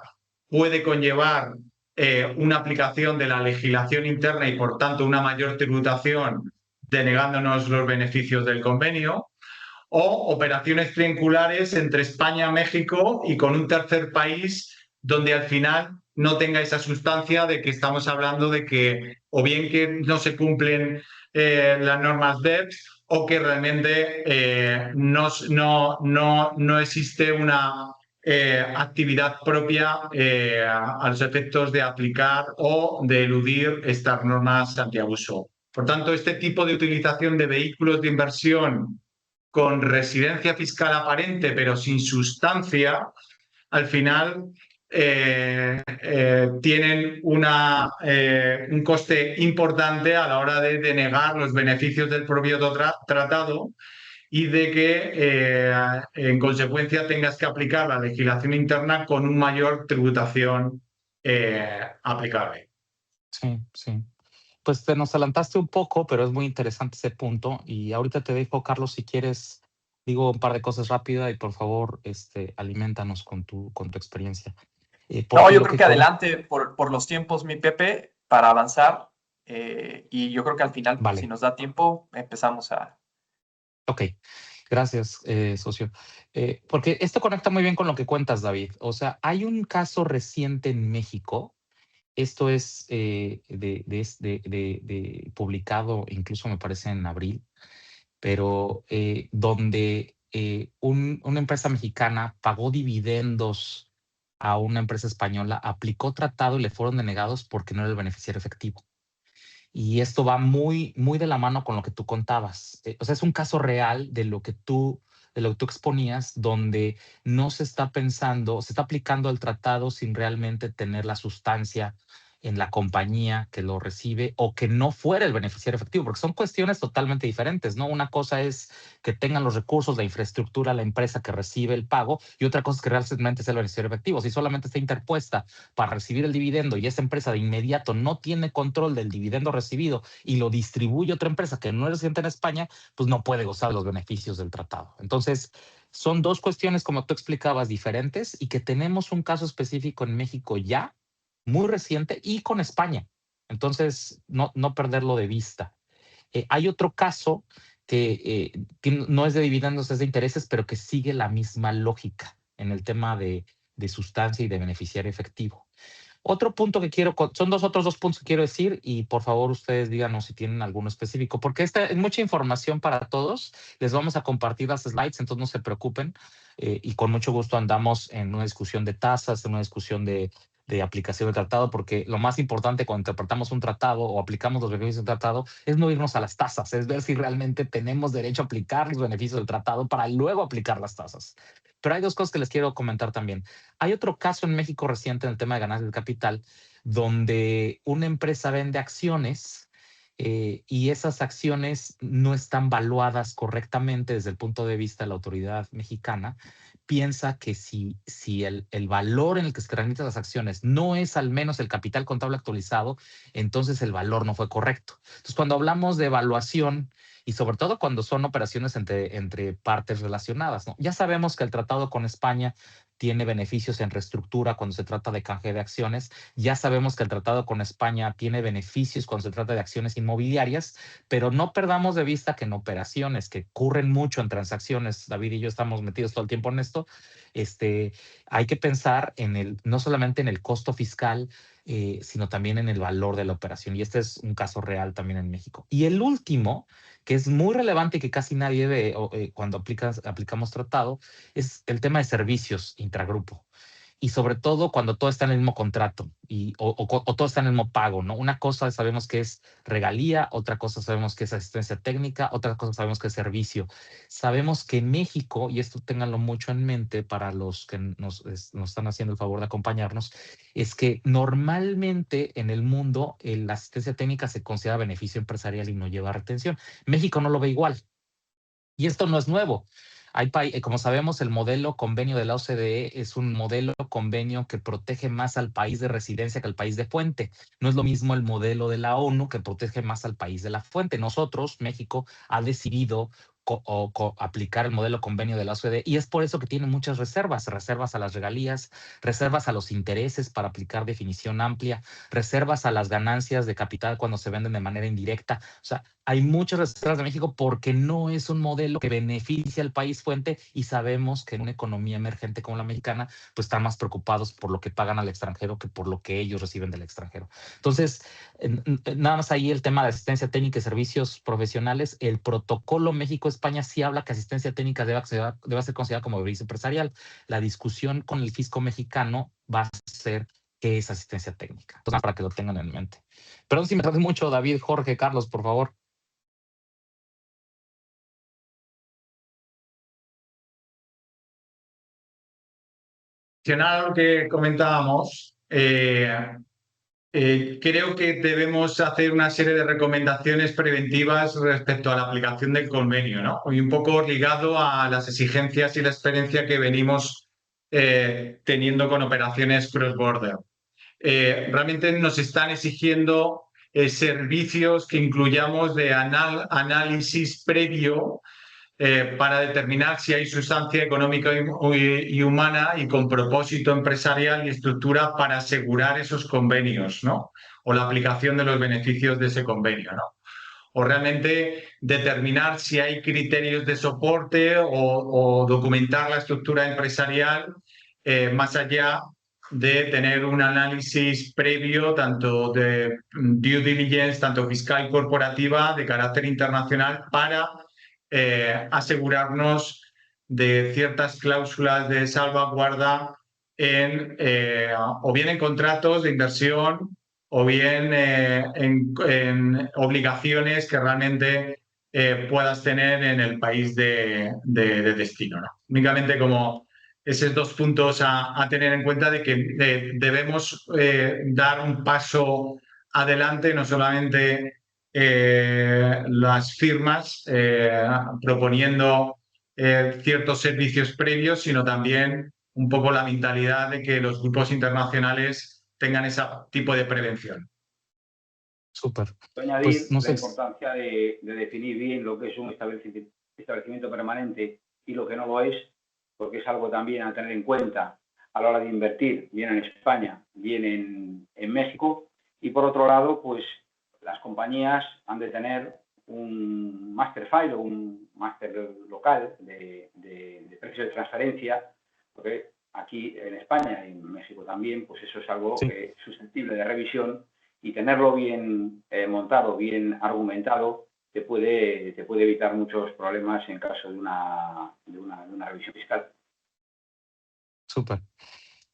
puede conllevar una aplicación de la legislación interna y por tanto una mayor tributación denegándonos los beneficios del convenio, o operaciones triangulares entre España, México y con un tercer país donde al final no tenga esa sustancia de que estamos hablando de que o bien que no se cumplen las normas BEPS o que realmente no existe una actividad propia a los efectos de aplicar o de eludir estas normas antiabuso. Por tanto, este tipo de utilización de vehículos de inversión con residencia fiscal aparente pero sin sustancia, al final tienen un coste importante a la hora de denegar los beneficios del propio tratado y de que en consecuencia tengas que aplicar la legislación interna con una mayor tributación aplicable. Sí, sí. Pues te nos adelantaste un poco, pero es muy interesante ese punto. Y ahorita te dejo, Carlos, si quieres, digo un par de cosas rápidas y por favor, alimentanos con tu experiencia. No, yo creo que adelante por los tiempos, mi Pepe. para avanzar y yo creo que al final, Vale. si nos da tiempo, empezamos a... Ok, gracias, socio. Porque esto conecta muy bien con lo que cuentas, David. O sea, hay un caso reciente en México. Esto es publicado, incluso me parece en abril, pero donde una empresa mexicana pagó dividendos a una empresa española, aplicó tratado y le fueron denegados porque no era el beneficiario efectivo. Y esto va muy, muy de la mano con lo que tú contabas. O sea, es un caso real de lo que tú exponías, donde no se está pensando, se está aplicando el tratado sin realmente tener la sustancia en la compañía que lo recibe o que no fuera el beneficiario efectivo, porque son cuestiones totalmente diferentes, ¿no? Una cosa es que tengan los recursos, la infraestructura, la empresa que recibe el pago, y otra cosa es que realmente sea el beneficiario efectivo. Si solamente está interpuesta para recibir el dividendo y esa empresa de inmediato no tiene control del dividendo recibido y lo distribuye otra empresa que no es residente en España, pues no puede gozar de los beneficios del tratado. Entonces, son dos cuestiones, como tú explicabas, diferentes, y que tenemos un caso específico en México ya, muy reciente, y con España. Entonces, no perderlo de vista. Hay otro caso que no es de dividendos, es de intereses, pero que sigue la misma lógica en el tema de sustancia y de beneficiario efectivo. Otro punto que son otros dos puntos que quiero decir, y por favor ustedes díganos si tienen alguno específico, porque esta es mucha información para todos. Les vamos a compartir las slides, entonces no se preocupen, y con mucho gusto andamos en una discusión de tasas, en una discusión de aplicación del tratado, porque lo más importante cuando interpretamos un tratado o aplicamos los beneficios del tratado es no irnos a las tasas, es ver si realmente tenemos derecho a aplicar los beneficios del tratado para luego aplicar las tasas. Pero hay dos cosas que les quiero comentar también. Hay otro caso en México reciente en el tema de ganancias del capital, donde una empresa vende acciones y esas acciones no están valuadas correctamente desde el punto de vista de la autoridad mexicana. Piensa que si el valor en el que se transmiten las acciones no es al menos el capital contable actualizado, entonces el valor no fue correcto. Entonces, cuando hablamos de evaluación, y sobre todo cuando son operaciones entre partes relacionadas, ¿no? Ya sabemos que el tratado con España tiene beneficios en reestructura cuando se trata de canje de acciones. Ya sabemos que el tratado con España tiene beneficios cuando se trata de acciones inmobiliarias, pero no perdamos de vista que en operaciones que ocurren mucho en transacciones, David y yo estamos metidos todo el tiempo en esto, hay que pensar no solamente en el costo fiscal, sino también en el valor de la operación. Y este es un caso real también en México. Y el último, que es muy relevante y que casi nadie ve cuando aplicamos tratado, es el tema de servicios intragrupo. Y sobre todo cuando todo está en el mismo contrato o todo está en el mismo pago, ¿no? Una cosa sabemos que es regalía, otra cosa sabemos que es asistencia técnica, otra cosa sabemos que es servicio. Sabemos que en México, y esto ténganlo mucho en mente para los que nos están haciendo el favor de acompañarnos, es que normalmente en el mundo la asistencia técnica se considera beneficio empresarial y no lleva retención. México no lo ve igual. Y esto no es nuevo. Como sabemos, el modelo convenio de la OCDE es un modelo convenio que protege más al país de residencia que al país de fuente. No es lo mismo el modelo de la ONU que protege más al país de la fuente. Nosotros, México, ha decidido aplicar el modelo convenio de la OCDE y es por eso que tiene muchas reservas a las regalías, reservas a los intereses para aplicar definición amplia, reservas a las ganancias de capital cuando se venden de manera indirecta. O sea, hay muchas reservas de México porque no es un modelo que beneficia al país fuente y sabemos que en una economía emergente como la mexicana, pues están más preocupados por lo que pagan al extranjero que por lo que ellos reciben del extranjero. Entonces, nada más ahí el tema de asistencia técnica y servicios profesionales. El protocolo México-España sí habla que asistencia técnica debe ser considerada como beneficio empresarial. La discusión con el fisco mexicano va a ser qué es asistencia técnica. Entonces, para que lo tengan en mente. Perdón si me tardé mucho, David, Jorge, Carlos, por favor. Lo que comentábamos, creo que debemos hacer una serie de recomendaciones preventivas respecto a la aplicación del convenio, ¿no? Y un poco ligado a las exigencias y la experiencia que venimos teniendo con operaciones cross-border. Realmente nos están exigiendo servicios que incluyamos de análisis previo para determinar si hay sustancia económica y humana y con propósito empresarial y estructura para asegurar esos convenios, ¿no? O la aplicación de los beneficios de ese convenio, ¿no? O realmente determinar si hay criterios de soporte o documentar la estructura empresarial más allá de tener un análisis previo tanto de due diligence, tanto fiscal y corporativa de carácter internacional para asegurarnos de ciertas cláusulas de salvaguarda o bien en contratos de inversión o bien en obligaciones que realmente puedas tener en el país de destino, ¿no? Únicamente como esos dos puntos a tener en cuenta de que debemos dar un paso adelante, no solamente las firmas proponiendo ciertos servicios previos, sino también un poco la mentalidad de que los grupos internacionales tengan ese tipo de prevención. Súper. Voy a Pues añadir no la sé. importancia de definir bien lo que es un establecimiento permanente y lo que no lo es, porque es algo también a tener en cuenta a la hora de invertir, bien en España, bien en México. Y por otro lado, pues las compañías han de tener un master file o un master local de precios de transferencia, porque aquí en España y en México también, pues eso es algo susceptible de revisión, y tenerlo bien montado, bien argumentado, te puede evitar muchos problemas en caso de una revisión fiscal. Súper.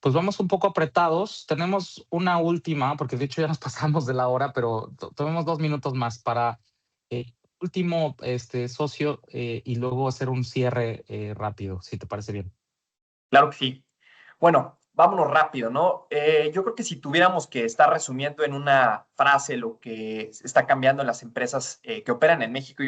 Pues vamos un poco apretados. Tenemos una última, porque de hecho ya nos pasamos de la hora, pero tomemos 2 minutos más para último socio y luego hacer un cierre rápido, si te parece bien. Claro que sí. Bueno, vámonos rápido, ¿no? Yo creo que si tuviéramos que estar resumiendo en una frase lo que está cambiando en las empresas que operan en México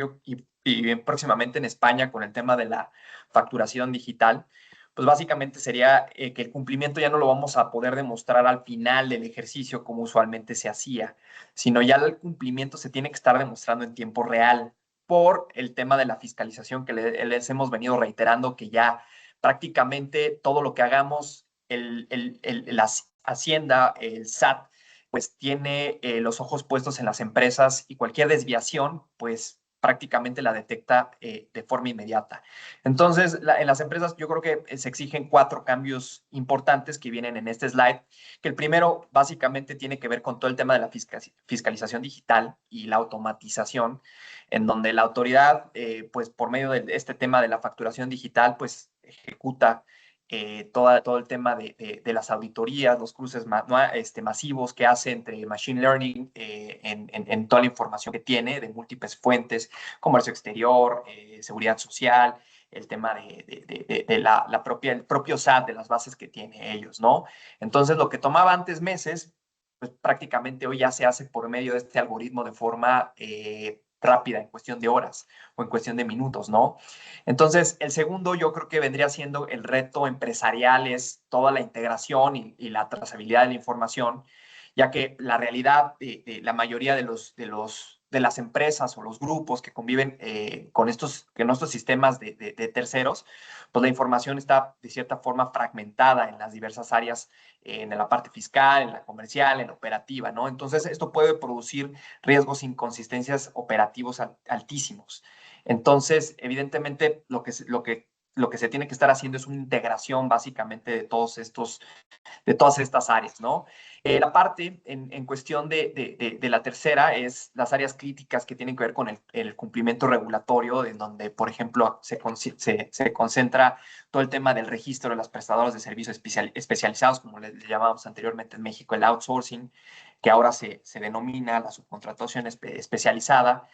y próximamente en España con el tema de la facturación digital, pues básicamente sería que el cumplimiento ya no lo vamos a poder demostrar al final del ejercicio como usualmente se hacía, sino ya el cumplimiento se tiene que estar demostrando en tiempo real por el tema de la fiscalización que les hemos venido reiterando que ya prácticamente todo lo que hagamos, la Hacienda, el SAT, pues tiene los ojos puestos en las empresas y cualquier desviación, pues prácticamente la detecta de forma inmediata. Entonces, en las empresas yo creo que se exigen 4 cambios importantes que vienen en este slide, que el primero básicamente tiene que ver con todo el tema de la fiscalización digital y la automatización, en donde la autoridad, pues por medio de este tema de la facturación digital, pues ejecuta todo el tema de las auditorías, los cruces masivos que hace entre Machine Learning en toda la información que tiene de múltiples fuentes, comercio exterior, seguridad social, el tema de el propio SAT, de las bases que tiene ellos, ¿no? Entonces, lo que tomaba antes meses, pues prácticamente hoy ya se hace por medio de este algoritmo de forma rápida, en cuestión de horas o en cuestión de minutos, ¿no? Entonces, el segundo yo creo que vendría siendo el reto empresarial, es toda la integración y la trazabilidad de la información, ya que la realidad de la mayoría de las empresas o los grupos que conviven con estos sistemas de terceros, pues la información está de cierta forma fragmentada en las diversas áreas, en la parte fiscal, en la comercial, en la operativa, ¿no? Entonces, esto puede producir riesgos e inconsistencias operativos altísimos. Entonces, evidentemente, lo que se tiene que estar haciendo es una integración básicamente de todas estas áreas, ¿no? La parte en cuestión de la tercera es las áreas críticas que tienen que ver con el cumplimiento regulatorio, en donde, por ejemplo, se concentra todo el tema del registro de las prestadoras de servicios especializados, como le llamábamos anteriormente en México, el outsourcing, que ahora se denomina la subcontratación especializada.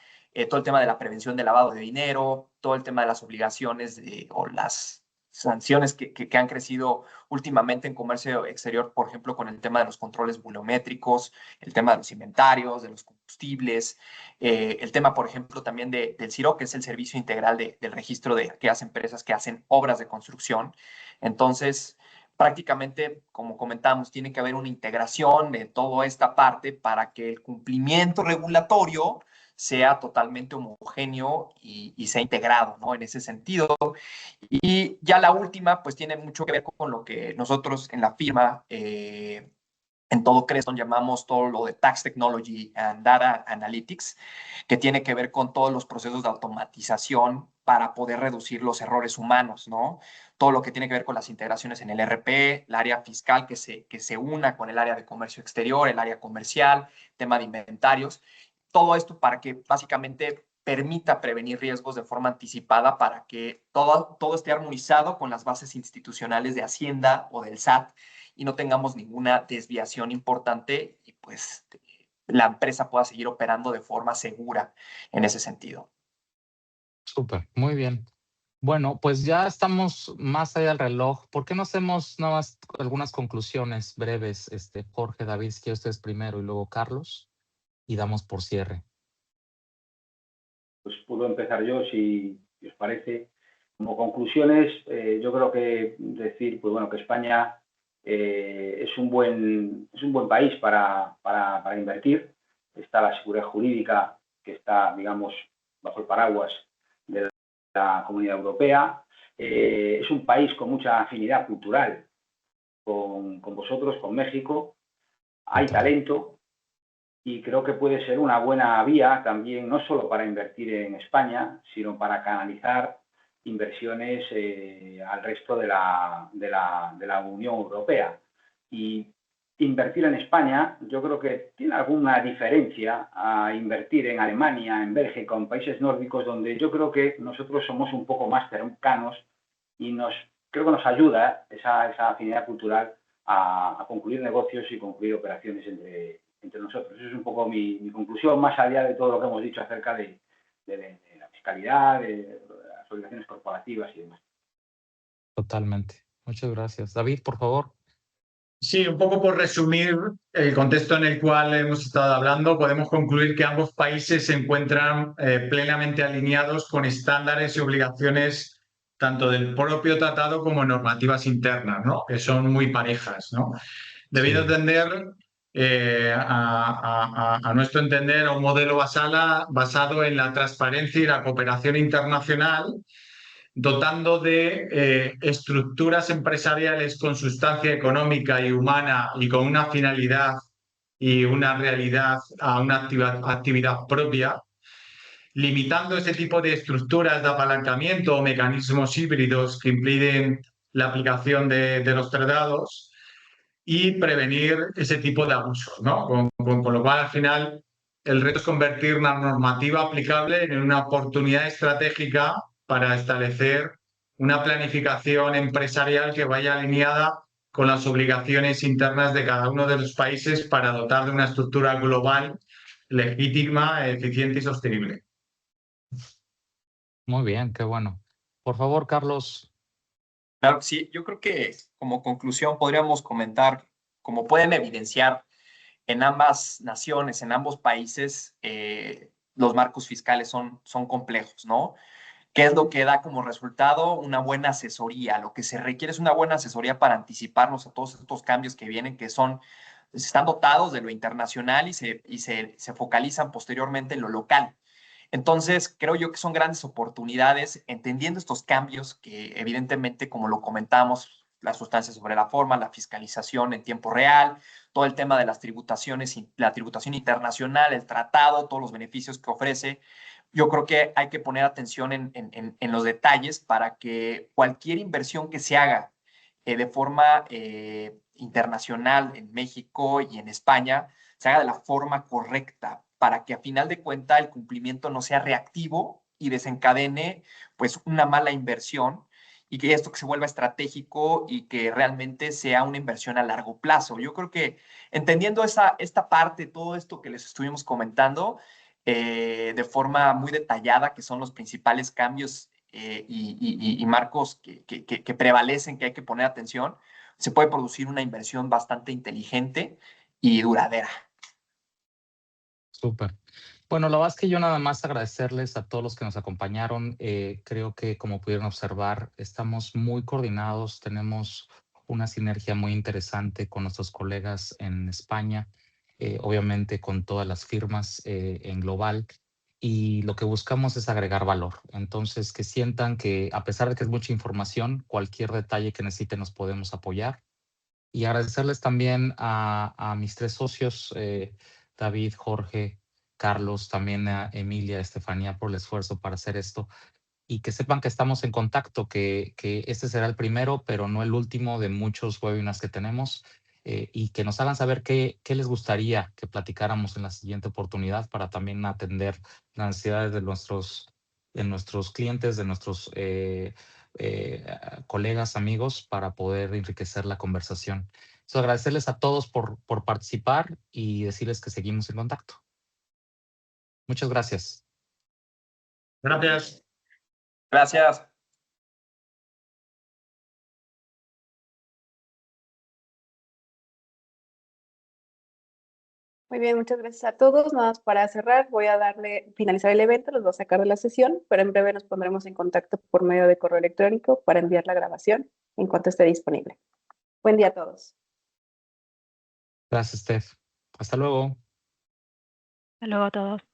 Todo el tema de la prevención del lavado de dinero, todo el tema de las obligaciones o las sanciones que han crecido últimamente en comercio exterior, por ejemplo, con el tema de los controles volumétricos, el tema de los inventarios, de los combustibles, el tema, por ejemplo, también del CIRO, que es el servicio integral del registro de aquellas empresas que hacen obras de construcción. Entonces, prácticamente, como comentamos, tiene que haber una integración de toda esta parte para que el cumplimiento regulatorio sea totalmente homogéneo y sea integrado, ¿no? En ese sentido. Y ya la última, pues tiene mucho que ver con lo que nosotros en la firma, en todo Creston llamamos todo lo de Tax Technology and Data Analytics, que tiene que ver con todos los procesos de automatización para poder reducir los errores humanos, ¿no? Todo lo que tiene que ver con las integraciones en el RP, el área fiscal que se una con el área de comercio exterior, el área comercial, tema de inventarios. Todo esto para que básicamente permita prevenir riesgos de forma anticipada para que todo esté armonizado con las bases institucionales de Hacienda o del SAT y no tengamos ninguna desviación importante y pues la empresa pueda seguir operando de forma segura en ese sentido. Súper, muy bien. Bueno, pues ya estamos más allá del reloj. ¿Por qué no hacemos nada más algunas conclusiones breves? Jorge, David, si quieren ustedes primero y luego Carlos, y damos por cierre. Pues puedo empezar yo, si os parece. Como conclusiones, yo creo que decir, pues bueno, que España es un buen país para invertir. Está la seguridad jurídica, que está, digamos, bajo el paraguas de la Comunidad Europea. Es un país con mucha afinidad cultural con vosotros, con México. Hay talento y creo que puede ser una buena vía también, no solo para invertir en España, sino para canalizar inversiones al resto de la Unión Europea. Y invertir en España, yo creo que tiene alguna diferencia a invertir en Alemania, en Bélgica, en países nórdicos, donde yo creo que nosotros somos un poco más cercanos y creo que nos ayuda esa afinidad cultural a concluir negocios y concluir operaciones entre nosotros. Esa es un poco mi conclusión, más allá de todo lo que hemos dicho acerca de la fiscalidad, de las obligaciones corporativas y demás. Totalmente. Muchas gracias. David, por favor. Sí, un poco por resumir el contexto en el cual hemos estado hablando, podemos concluir que ambos países se encuentran plenamente alineados con estándares y obligaciones tanto del propio tratado como normativas internas, ¿no? Que son muy parejas, ¿no? Debido a entender, a nuestro entender, a un modelo basado en la transparencia y la cooperación internacional, dotando de estructuras empresariales con sustancia económica y humana y con una finalidad y una realidad a una actividad propia, limitando ese tipo de estructuras de apalancamiento o mecanismos híbridos que impiden la aplicación de los tratados y prevenir ese tipo de abusos, ¿no? Con lo cual, al final, el reto es convertir una normativa aplicable en una oportunidad estratégica para establecer una planificación empresarial que vaya alineada con las obligaciones internas de cada uno de los países para dotar de una estructura global, legítima, eficiente y sostenible. Muy bien, qué bueno. Por favor, Carlos. Claro que sí, yo creo que como conclusión podríamos comentar, como pueden evidenciar en ambas naciones, en ambos países, los marcos fiscales son complejos, ¿no? ¿Qué es lo que da como resultado? Una buena asesoría. Lo que se requiere es una buena asesoría para anticiparnos a todos estos cambios que vienen, que están dotados de lo internacional y se focalizan posteriormente en lo local. Entonces, creo yo que son grandes oportunidades, entendiendo estos cambios que evidentemente, como lo comentamos, las sustancias sobre la forma, la fiscalización en tiempo real, todo el tema de las tributaciones, la tributación internacional, el tratado, todos los beneficios que ofrece. Yo creo que hay que poner atención en los detalles para que cualquier inversión que se haga de forma internacional en México y en España se haga de la forma correcta para que a final de cuentas el cumplimiento no sea reactivo y desencadene pues una mala inversión y que esto que se vuelva estratégico y que realmente sea una inversión a largo plazo. Yo creo que entendiendo esta parte, todo esto que les estuvimos comentando de forma muy detallada, que son los principales cambios y marcos que prevalecen, que hay que poner atención, se puede producir una inversión bastante inteligente y duradera. Súper. Bueno, la verdad es que yo nada más agradecerles a todos los que nos acompañaron. Creo que, como pudieron observar, estamos muy coordinados, tenemos una sinergia muy interesante con nuestros colegas en España, obviamente con todas las firmas en global. y lo que buscamos es agregar valor. Entonces, que sientan que a pesar de que es mucha información, cualquier detalle que necesiten nos podemos apoyar. Y agradecerles también a mis 3 socios, David, Jorge, Carlos, también a Emilia, Estefanía, por el esfuerzo para hacer esto. Y que sepan que estamos en contacto, que este será el primero, pero no el último de muchos webinars que tenemos, y que nos hagan saber qué les gustaría que platicáramos en la siguiente oportunidad para también atender las necesidades de nuestros clientes, de nuestros colegas, amigos, para poder enriquecer la conversación. Entonces, agradecerles a todos por participar y decirles que seguimos en contacto. Muchas gracias. Gracias. Gracias. Muy bien, muchas gracias a todos. Nada más para cerrar, voy a finalizar el evento, los voy a sacar de la sesión, pero en breve nos pondremos en contacto por medio de correo electrónico para enviar la grabación en cuanto esté disponible. Buen día a todos. Gracias, Steph. Hasta luego. Hasta luego a todos.